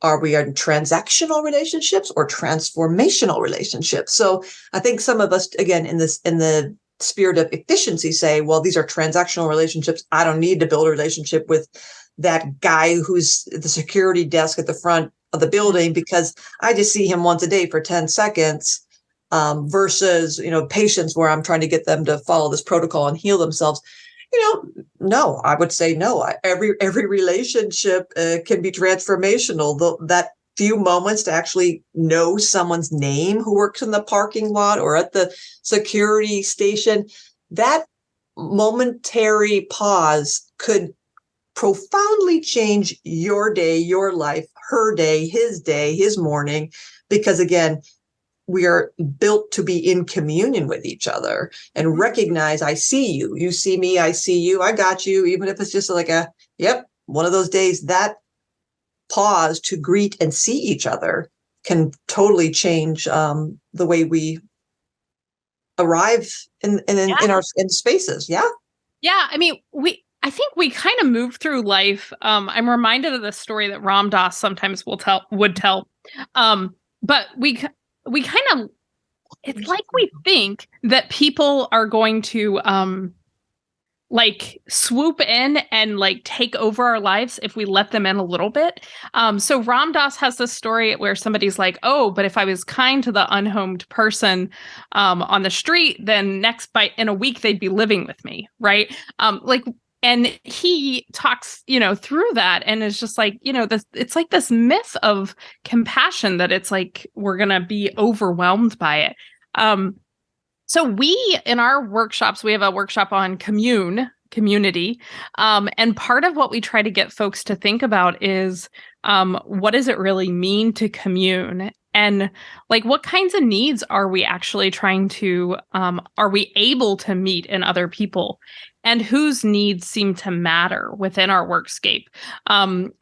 are we in transactional relationships or transformational relationships? So I think some of us, again, in the spirit of efficiency, say, well, these are transactional relationships. I don't need to build a relationship with that guy who's at the security desk at the front of the building because I just see him once a day for 10 seconds versus, patients where I'm trying to get them to follow this protocol and heal themselves. No, I would say no. Every relationship can be transformational. That few moments to actually know someone's name who works in the parking lot or at the security station, that momentary pause could profoundly change your day, your life, her day, his morning, because again, we are built to be in communion with each other and recognize, I see you, you see me, I see you, I got you, even if it's just like one of those days, that pause to greet and see each other can totally change the way we arrive in spaces. Yeah. Yeah. I mean, I think we kind of move through life. I'm reminded of the story that Ram Dass sometimes would tell. But we kind of, it's like we think that people are going to like swoop in and like take over our lives if we let them in a little bit. So Ram Dass has this story where somebody's like, oh, but if I was kind to the unhomed person on the street, then in a week they'd be living with me, right? And he talks, through that, and is just like, it's like this myth of compassion that it's like we're gonna be overwhelmed by it. So we, in our workshops, we have a workshop on community. And part of what we try to get folks to think about is what does it really mean to commune? And like, what kinds of needs are we actually trying to, are we able to meet in other people? And whose needs seem to matter within our workscape?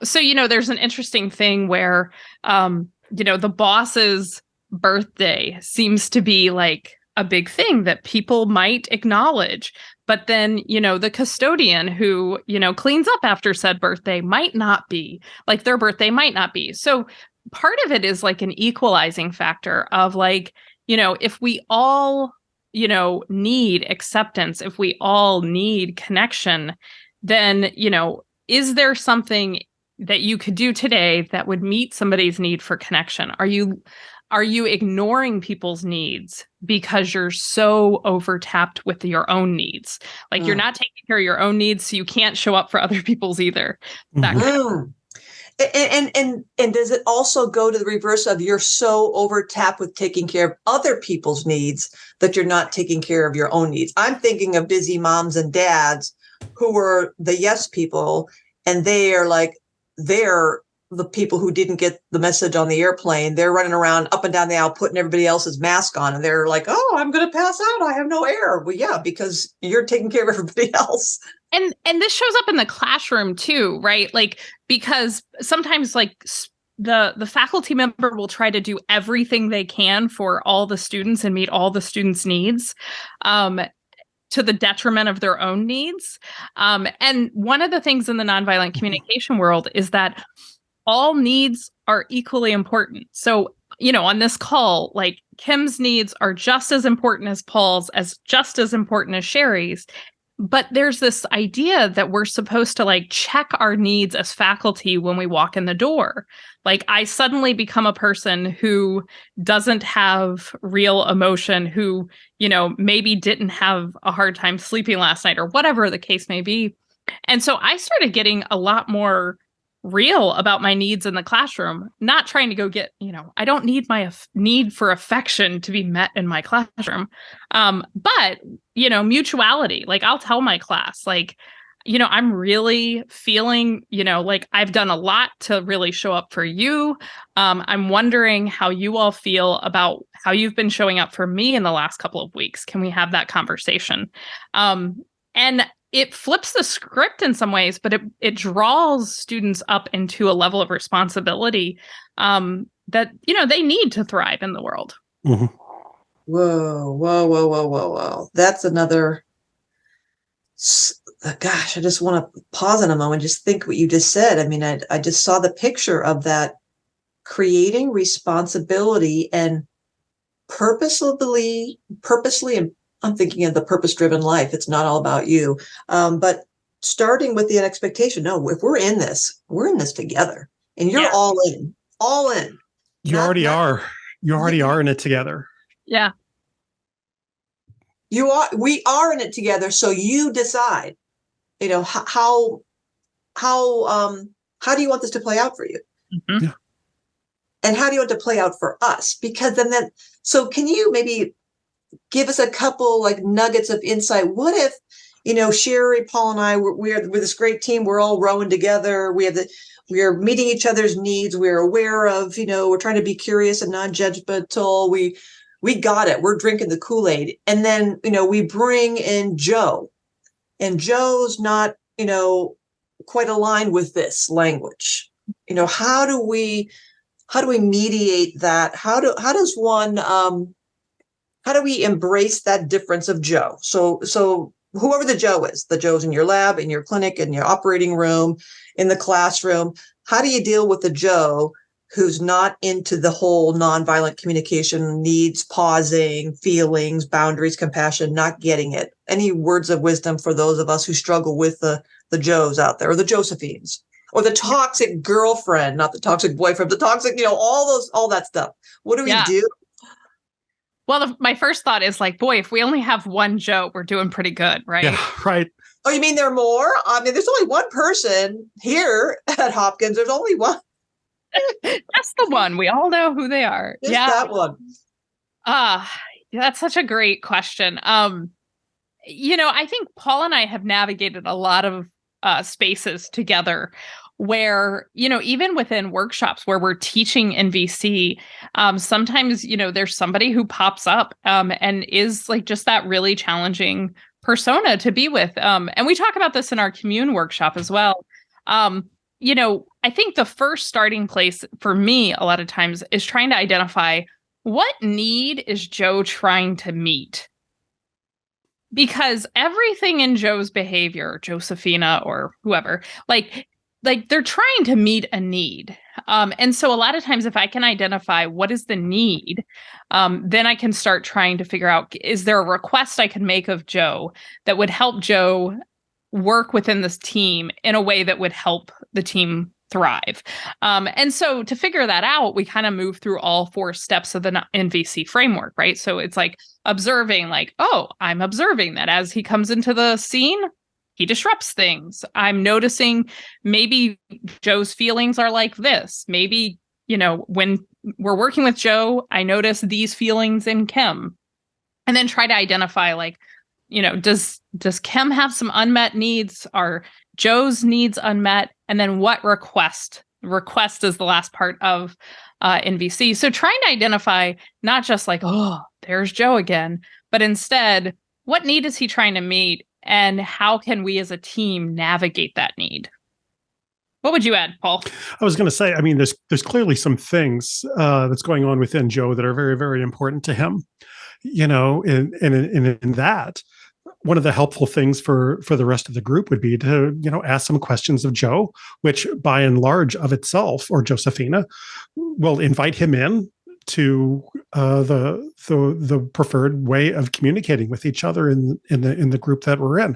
So, there's an interesting thing where, the boss's birthday seems to be like a big thing that people might acknowledge. But then, the custodian who, cleans up after said birthday might not be, like their birthday might not be. So part of it is like an equalizing factor of like, if we all, need acceptance, if we all need connection, then, is there something that you could do today that would meet somebody's need for connection? Are you ignoring people's needs because you're so overtapped with your own needs? Like you're not taking care of your own needs, so you can't show up for other people's either. That kind of And does it also go to the reverse of you're so overtapped with taking care of other people's needs that you're not taking care of your own needs? I'm thinking of busy moms and dads who were the yes people, and they're the people who didn't get the message on the airplane. They're running around up and down the aisle, putting everybody else's mask on. And they're like, oh, I'm going to pass out. I have no air. Well, yeah, because you're taking care of everybody else. And this shows up in the classroom too, right? Like, because sometimes like the faculty member will try to do everything they can for all the students and meet all the students' needs, to the detriment of their own needs. And one of the things in the nonviolent communication world is that all needs are equally important. So, on this call, like Kim's needs are just as important as Paul's, as just as important as Cheri's. But there's this idea that we're supposed to like check our needs as faculty when we walk in the door. Like I suddenly become a person who doesn't have real emotion, who, maybe didn't have a hard time sleeping last night or whatever the case may be. And so I started getting a lot more real about my needs in the classroom, not trying to go get, I don't need my need for affection to be met in my classroom. But, mutuality, like I'll tell my class, like, I'm really feeling, like I've done a lot to really show up for you. I'm wondering how you all feel about how you've been showing up for me in the last couple of weeks. Can we have that conversation? And it flips the script in some ways, but it draws students up into a level of responsibility that, they need to thrive in the world. Mm-hmm. Whoa. That's another, gosh, I just want to pause in a moment, just think what you just said. I mean, I just saw the picture of that, creating responsibility and purposely, and I'm thinking of the purpose-driven life. It's not all about you. But starting with the expectation, no, if we're in this together, and you're all in. You already are in it together. Yeah. We are in it together. So you decide, how do you want this to play out for you? Mm-hmm. Yeah. And how do you want it to play out for us? Because so can you maybe give us a couple like nuggets of insight? What if, Cheri, Paul, and I, we're this great team. We're all rowing together. We are meeting each other's needs. We're aware of, we're trying to be curious and non-judgmental. We got it. We're drinking the Kool-Aid. And then, we bring in Joe, and Joe's not, quite aligned with this language. How do we mediate that? How do we embrace that difference of Joe? So whoever the Joe is, the Joe's in your lab, in your clinic, in your operating room, in the classroom, how do you deal with the Joe who's not into the whole nonviolent communication, needs pausing, feelings, boundaries, compassion, not getting it? Any words of wisdom for those of us who struggle with the Joes out there, or the Josephines, or the toxic girlfriend, not the toxic boyfriend, the toxic, all that stuff? What do we do? Well, my first thought is like, boy, if we only have one Joe, we're doing pretty good, right? Yeah, right. Oh, you mean there are more? I mean, there's only one person here at Hopkins. There's only one. That's the one. We all know who they are. Just that one. That's such a great question. I think Paul and I have navigated a lot of spaces together where, even within workshops where we're teaching NVC, sometimes, there's somebody who pops up and is like just that really challenging persona to be with. And we talk about this in our commune workshop as well. I think the first starting place for me a lot of times is trying to identify what need is Joe trying to meet. Because everything in Joe's behavior, Josephina or whoever, like they're trying to meet a need. And so a lot of times if I can identify what is the need, then I can start trying to figure out, is there a request I can make of Joe that would help Joe work within this team in a way that would help the team thrive? And so to figure that out, we kind of move through all 4 steps of the NVC framework, right? So it's like observing, like, oh, I'm observing that as he comes into the scene, he disrupts things. I'm noticing maybe Joe's feelings are like this. Maybe, when we're working with Joe, I notice these feelings in Kim. And then try to identify, like, does Kim have some unmet needs? Are Joe's needs unmet? And then what request? Request is the last part of NVC. So trying to identify not just like, oh, there's Joe again, but instead, what need is he trying to meet? And how can we as a team navigate that need? What would you add, Paul? I was going to say, I mean, there's clearly some things that's going on within Joe that are very, very important to him. In that, one of the helpful things for the rest of the group would be to, ask some questions of Joe, which by and large of itself, or Josephina, will invite him in to the preferred way of communicating with each other in the group that we're in.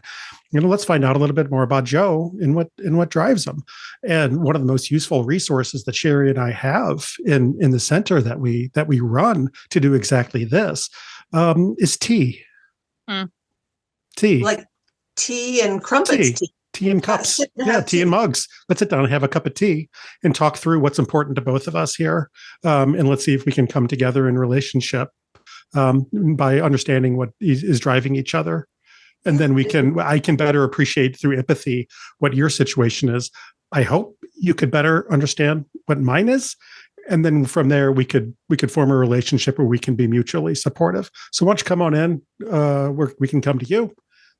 Let's find out a little bit more about Joe and what drives him. And one of the most useful resources that Cheri and I have in the center that we run to do exactly this is tea. Tea. Like tea and crumpets. Tea and cups. Yeah, tea and mugs. Let's sit down and have a cup of tea and talk through what's important to both of us here. And let's see if we can come together in relationship by understanding what is driving each other. And then I can better appreciate through empathy what your situation is. I hope you could better understand what mine is. And then from there, we could form a relationship where we can be mutually supportive. So why don't you come on in? We can come to you.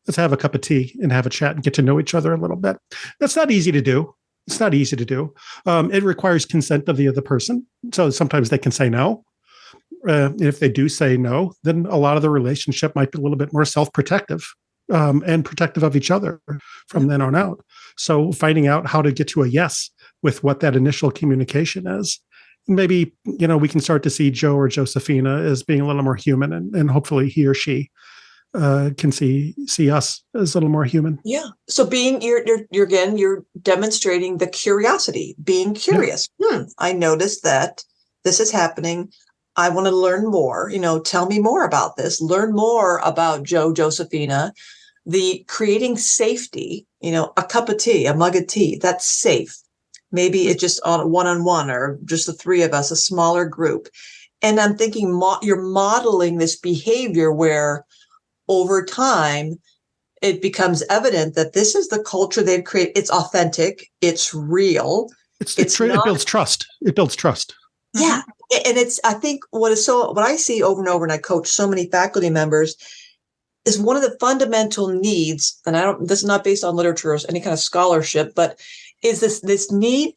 Let's have a cup of tea and have a chat and get to know each other a little bit. That's not easy to do. It requires consent of the other person. So sometimes they can say no. If they do say no, then a lot of the relationship might be a little bit more self-protective and protective of each other from then on out. So finding out how to get to a yes with what that initial communication is. Maybe, we can start to see Joe or Josephina as being a little more human, and hopefully he or she can see us as a little more human. Yeah. So you're demonstrating the curiosity, being curious. Yeah. I noticed that this is happening. I want to learn more. Tell me more about this. Learn more about Joe, Josephina. The creating safety. A cup of tea, a mug of tea. That's safe. Maybe it's just on one-on-one, or just the 3 of us, a smaller group. And I'm thinking you're modeling this behavior where over time, it becomes evident that this is the culture they've created. It's authentic. It's real. It builds trust. Yeah. And I think what I see over and over, and I coach so many faculty members, is one of the fundamental needs, and this is not based on literature or any kind of scholarship, but is this need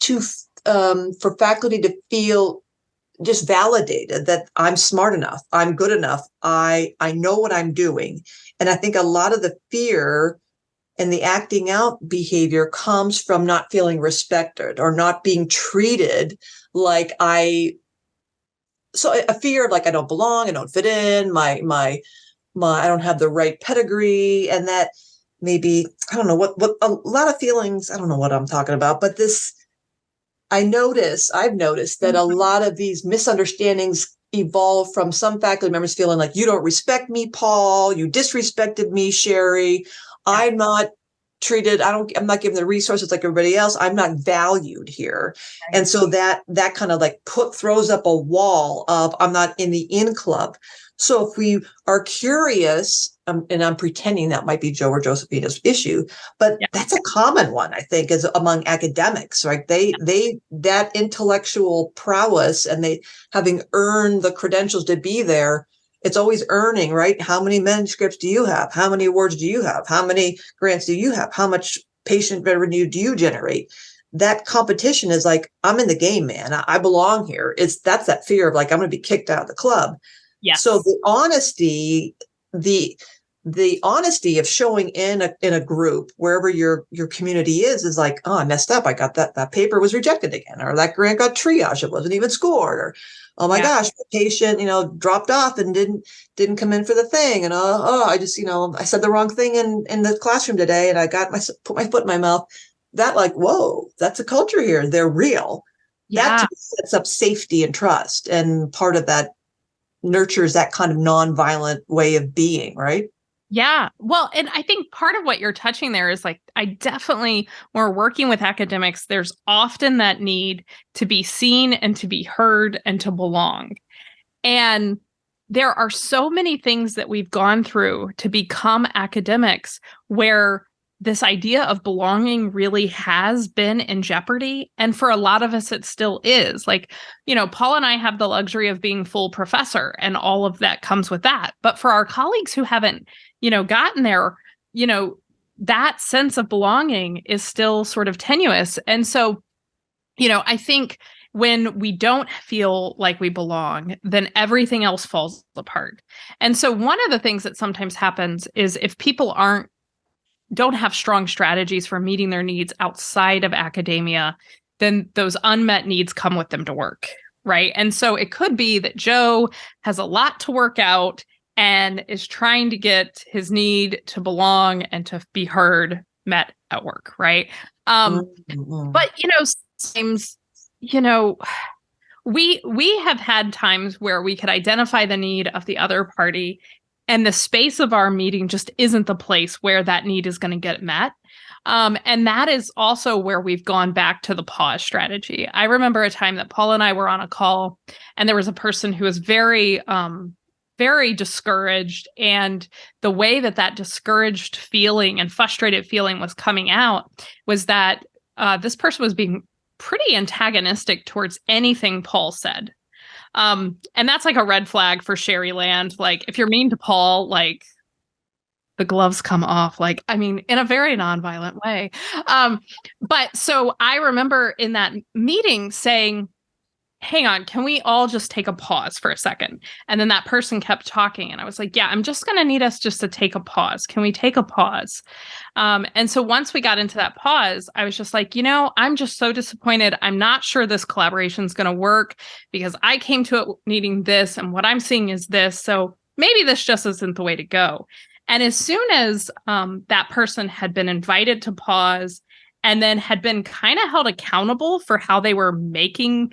for faculty to feel just validated that I'm smart enough, I'm good enough, I know what I'm doing. And I think a lot of the fear And the acting out behavior comes from not feeling respected or not being treated like so a fear of like, I don't belong, I don't fit in, my, I don't have the right pedigree. And that maybe, I don't know what a lot of feelings, I don't know what I'm talking about, but I've noticed that a lot of these misunderstandings evolve from some faculty members feeling like, you don't respect me, Paul, you disrespected me, Cheri. I'm not treated, I'm not given the resources like everybody else. I'm not valued here. And so that kind of like throws up a wall of, I'm not in the in club. So if we are curious, and I'm pretending that might be Joe or Josephina's issue, but that's a common one, I think, is among academics, right? That intellectual prowess and they having earned the credentials to be there, it's always earning, right? How many manuscripts do you have? How many awards do you have? How many grants do you have? How much patient revenue do you generate? That competition is like, I'm in the game, man. I belong here. That's that fear of like, I'm going to be kicked out of the club. Yes. So the honesty of showing in a group, wherever your community is like, oh, I messed up. I got that paper was rejected again, or that grant got triaged. It wasn't even scored, or, oh my gosh, the patient, dropped off and didn't come in for the thing. And, I just, I said the wrong thing in the classroom today and I put my foot in my mouth. That like, whoa, that's a culture here. They're real. Yeah. That sets up safety and trust. And part of that nurtures that kind of nonviolent way of being, right? Yeah. Well, and I think part of what you're touching there is like, I definitely, when we're working with academics, there's often that need to be seen and to be heard and to belong. And there are so many things that we've gone through to become academics where this idea of belonging really has been in jeopardy. And for a lot of us, it still is. Like, Paul and I have the luxury of being full professor and all of that comes with that. But for our colleagues who haven't, gotten there, that sense of belonging is still sort of tenuous. And so, I think when we don't feel like we belong, then everything else falls apart. And so one of the things that sometimes happens is if people don't have strong strategies for meeting their needs outside of academia, then those unmet needs come with them to work, right? And so it could be that Joe has a lot to work out and is trying to get his need to belong and to be heard met at work, right? But, sometimes, we have had times where we could identify the need of the other party and the space of our meeting just isn't the place where that need is going to get met. And that is also where we've gone back to the pause strategy. I remember a time that Paul and I were on a call and there was a person who was very, very discouraged. And the way that discouraged feeling and frustrated feeling was coming out was that this person was being pretty antagonistic towards anything Paul said. And that's like a red flag for Cheri land. Like if you're mean to Paul, like the gloves come off, like, I mean, in a very nonviolent way. But so I remember in that meeting saying, hang on, can we all just take a pause for a second? And then that person kept talking. And I was like, yeah, I'm just going to need us just to take a pause. Can we take a pause? And so once we got into that pause, I was just like, I'm just so disappointed. I'm not sure this collaboration is going to work because I came to it needing this and what I'm seeing is this. So maybe this just isn't the way to go. And as soon as that person had been invited to pause and then had been kind of held accountable for how they were making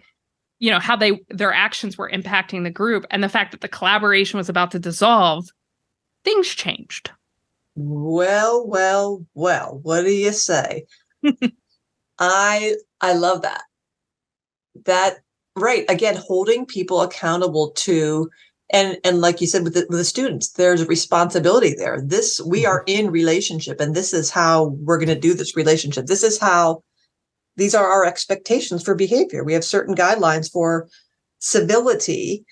how their actions were impacting the group and the fact that the collaboration was about to dissolve, things changed. Well, what do you say? I love that. That, right. Again, holding people accountable to, and like you said, with the students, there's a responsibility there. We are in relationship and this is how we're going to do this relationship. These are our expectations for behavior. We have certain guidelines for civility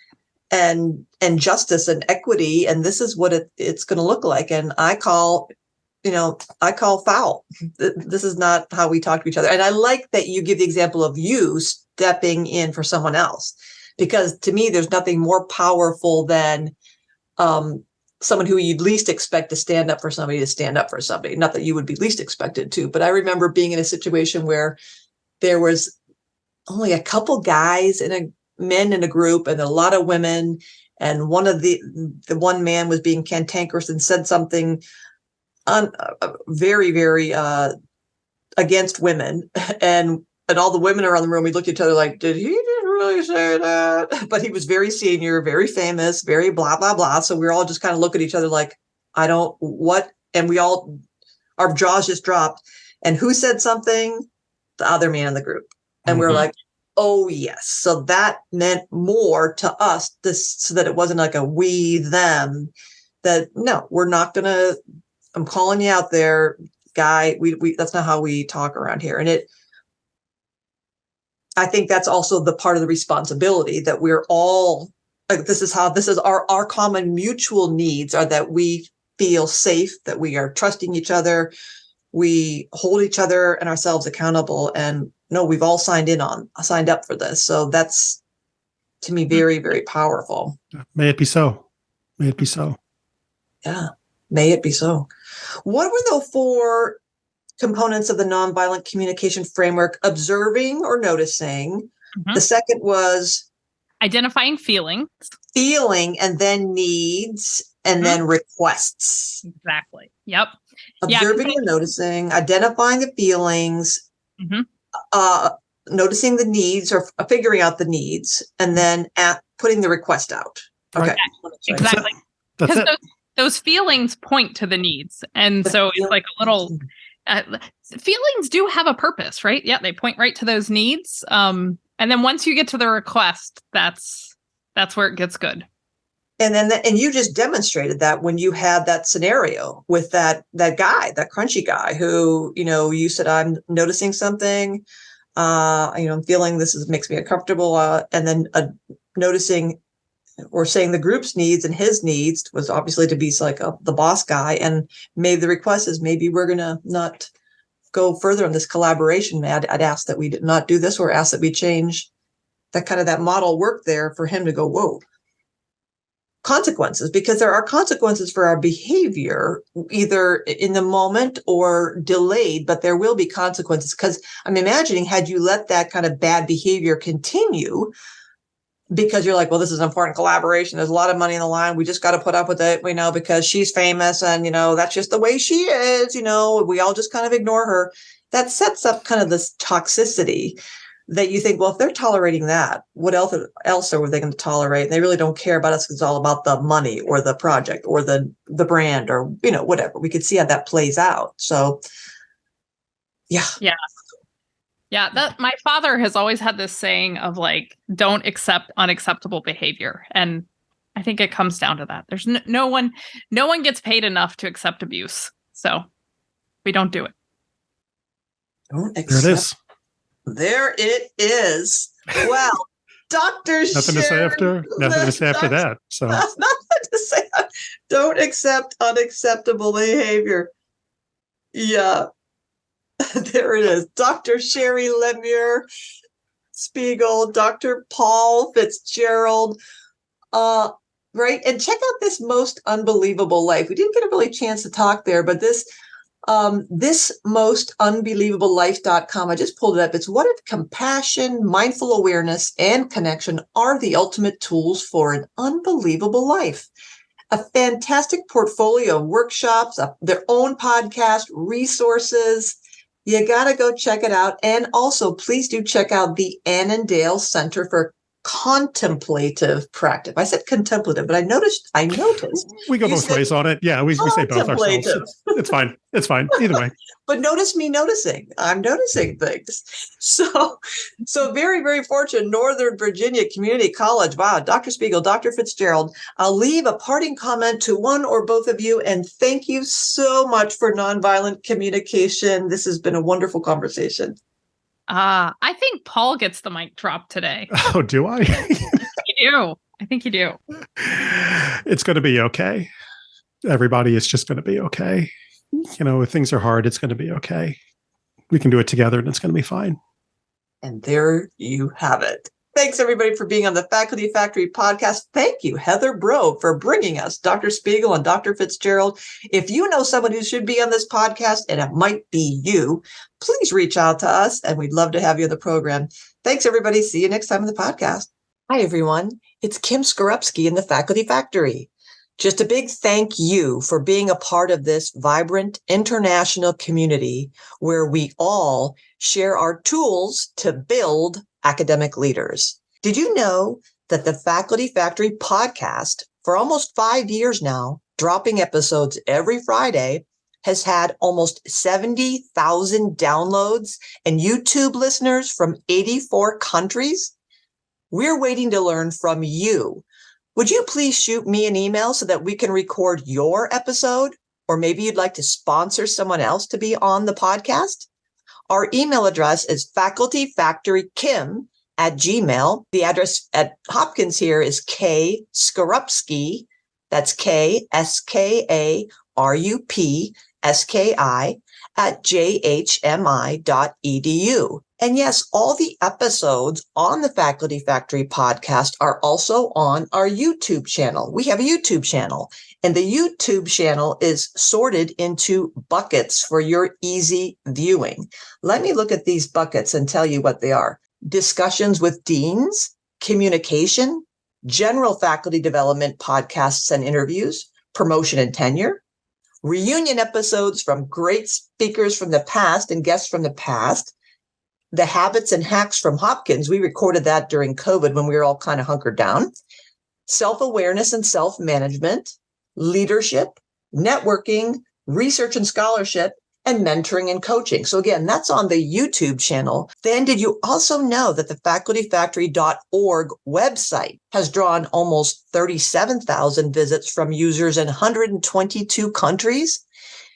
and justice and equity. And this is what it's going to look like. And I call foul. This is not how we talk to each other. And I like that you give the example of you stepping in for someone else, because to me, there's nothing more powerful than someone who you'd least expect to stand up for somebody to stand up for somebody. Not that you would be least expected to, but I remember being in a situation where there was only a couple guys men in a group and a lot of women. And one of the one man was being cantankerous and said something very, very against women. And all the women around the room, we looked at each other like, did he just really say that? But he was very senior, very famous, very blah, blah, blah. So we were all just kind of looking at each other like, what? And our jaws just dropped. And who said something? The other man in the group. And we were like, oh, yes. So that meant more to us, so that it wasn't like a we, them, that no, we're not going to, I'm calling you out there, guy. We that's not how we talk around here. And I think that's also the part of the responsibility that we're all, like, this is our common mutual needs are that we feel safe, that we are trusting each other. We hold each other and ourselves accountable. And no, we've all signed up for this. So that's, to me, very, very powerful. May it be so. May it be so. Yeah, may it be so. What were the 4 components of the nonviolent communication framework? Observing or noticing. The second was identifying feelings, and then needs, and then requests. Exactly. Yep. Observing or noticing, identifying the feelings, noticing the needs or figuring out the needs, and then putting the request out. Okay. Right. Exactly. That's it. Those feelings point to the needs. And so it's like a little, feelings do have a purpose, right? Yeah. They point right to those needs. And then once you get to the request, that's where it gets good. And then, and you just demonstrated that when you had that scenario with that guy, that crunchy guy who, you said, I'm noticing something, I'm feeling this makes me uncomfortable. And then noticing or saying the group's needs and his needs was obviously to be like the boss guy. And maybe the request is maybe we're going to not go further in this collaboration. I'd ask that we did not do this, or ask that we change that model work there for him to go, whoa. Consequences, because there are consequences for our behavior, either in the moment or delayed, but there will be consequences. Because I'm imagining, had you let that kind of bad behavior continue, because you're like, well, this is important collaboration, there's a lot of money in the line, we just got to put up with it, because she's famous and, that's just the way she is, we all just kind of ignore her. That sets up kind of this toxicity that you think, well, if they're tolerating that, what else are they going to tolerate? And they really don't care about us because it's all about the money or the project or the brand or, whatever. We could see how that plays out. So, yeah. Yeah. Yeah. That my father has always had this saying of like, don't accept unacceptable behavior. And I think it comes down to that. There's no one gets paid enough to accept abuse. So we don't do it. Don't accept. There it is. There it is. Well, Dr. Nothing to say after that. So nothing to say. Don't accept unacceptable behavior. Yeah. There it is. Dr. Cheri Lemieux, Spiegel, Dr. Paul Fitzgerald. Right. And check out this most unbelievable life. We didn't get a really chance to talk there, but this mostounbelievable.life.com. I just pulled it up. It's what if compassion, mindful awareness, and connection are the ultimate tools for an unbelievable life. A fantastic portfolio of workshops, their own podcast, resources. You got to go check it out. And also, please do check out the Annandale Center for Contemplative Practice. I said contemplative, but I noticed we go both ways on it. Yeah, we say both ourselves. It's fine. Either way. But notice me noticing. I'm noticing things. So very, very fortunate. Northern Virginia Community College. Wow, Dr. Spiegel, Dr. Fitzgerald. I'll leave a parting comment to one or both of you, and thank you so much for nonviolent communication. This has been a wonderful conversation. I think Paul gets the mic drop today. Oh, do I? You do. I think you do. It's going to be okay. Everybody, it's just going to be okay. If things are hard, it's going to be okay. We can do it together and it's going to be fine. And there you have it. Thanks, everybody, for being on the Faculty Factory podcast. Thank you, Heather Broe, for bringing us Dr. Spiegel and Dr. Fitzgerald. If you know someone who should be on this podcast, and it might be you, please reach out to us, and we'd love to have you on the program. Thanks, everybody. See you next time on the podcast. Hi, everyone. It's Kim Skorupski in the Faculty Factory. Just a big thank you for being a part of this vibrant international community where we all share our tools to build academic leaders. Did you know that the Faculty Factory podcast, for almost 5 years now, dropping episodes every Friday, has had almost 70,000 downloads and YouTube listeners from 84 countries? We're waiting to learn from you. Would you please shoot me an email so that we can record your episode? Or maybe you'd like to sponsor someone else to be on the podcast? Our email address is facultyfactorykim@gmail.com. The address at Hopkins here is K Skorupski. That's KSKARUPSKI @jhmi.edu. And yes, all the episodes on the Faculty Factory podcast are also on our YouTube channel. We have a YouTube channel, and the YouTube channel is sorted into buckets for your easy viewing. Let me look at these buckets and tell you what they are. Discussions with deans, communication, general faculty development podcasts and interviews, promotion and tenure, reunion episodes from great speakers from the past and guests from the past, the habits and hacks from Hopkins. We recorded that during COVID when we were all kind of hunkered down. Self-awareness and self-management, leadership, networking, research and scholarship, and mentoring and coaching. So again, that's on the YouTube channel. Then did you also know that the facultyfactory.org website has drawn almost 37,000 visits from users in 122 countries?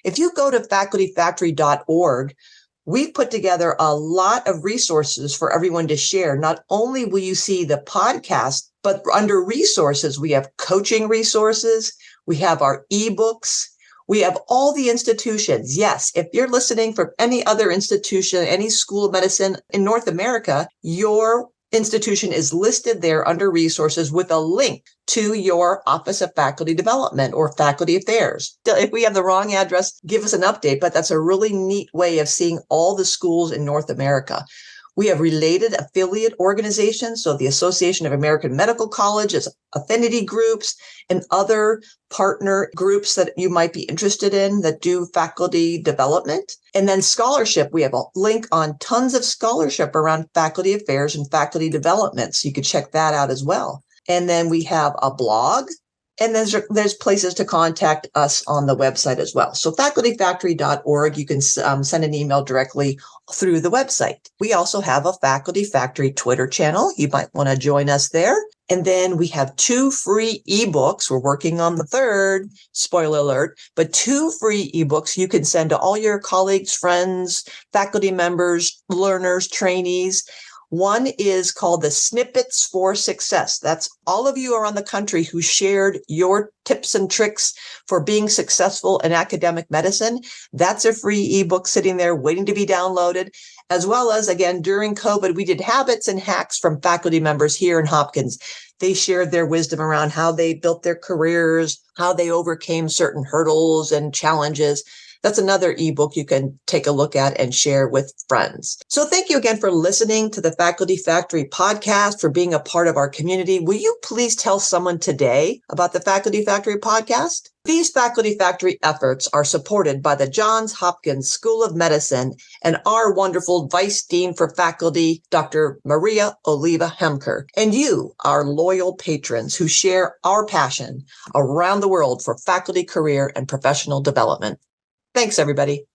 If you go to facultyfactory.org, we've put together a lot of resources for everyone to share. Not only will you see the podcast, but under resources, we have coaching resources. We have our ebooks. We have all the institutions. Yes, if you're listening from any other institution, any school of medicine in North America, your institution is listed there under resources with a link to your Office of Faculty Development or Faculty Affairs. If we have the wrong address, give us an update, but that's a really neat way of seeing all the schools in North America. We have related affiliate organizations, so the Association of American Medical Colleges, affinity groups, and other partner groups that you might be interested in that do faculty development. And then scholarship, we have a link on tons of scholarship around faculty affairs and faculty development, so you could check that out as well. And then we have a blog, and there's places to contact us on the website as well. So facultyfactory.org, you can send an email directly through the website. We also have a Faculty Factory Twitter channel. You might want to join us there. And then we have 2 free ebooks. We're working on the third, spoiler alert, but 2 free ebooks you can send to all your colleagues, friends, faculty members, learners, trainees. One is called the Snippets for Success. That's all of you around the country who shared your tips and tricks for being successful in academic medicine. That's a free ebook sitting there waiting to be downloaded. As well as, again, during COVID, we did habits and hacks from faculty members here in Hopkins. They shared their wisdom around how they built their careers, how they overcame certain hurdles and challenges. That's another ebook you can take a look at and share with friends. So thank you again for listening to the Faculty Factory podcast, for being a part of our community. Will you please tell someone today about the Faculty Factory podcast? These Faculty Factory efforts are supported by the Johns Hopkins School of Medicine and our wonderful Vice Dean for Faculty, Dr. Maria Oliva Hemker, and you, our loyal patrons who share our passion around the world for faculty career and professional development. Thanks, everybody.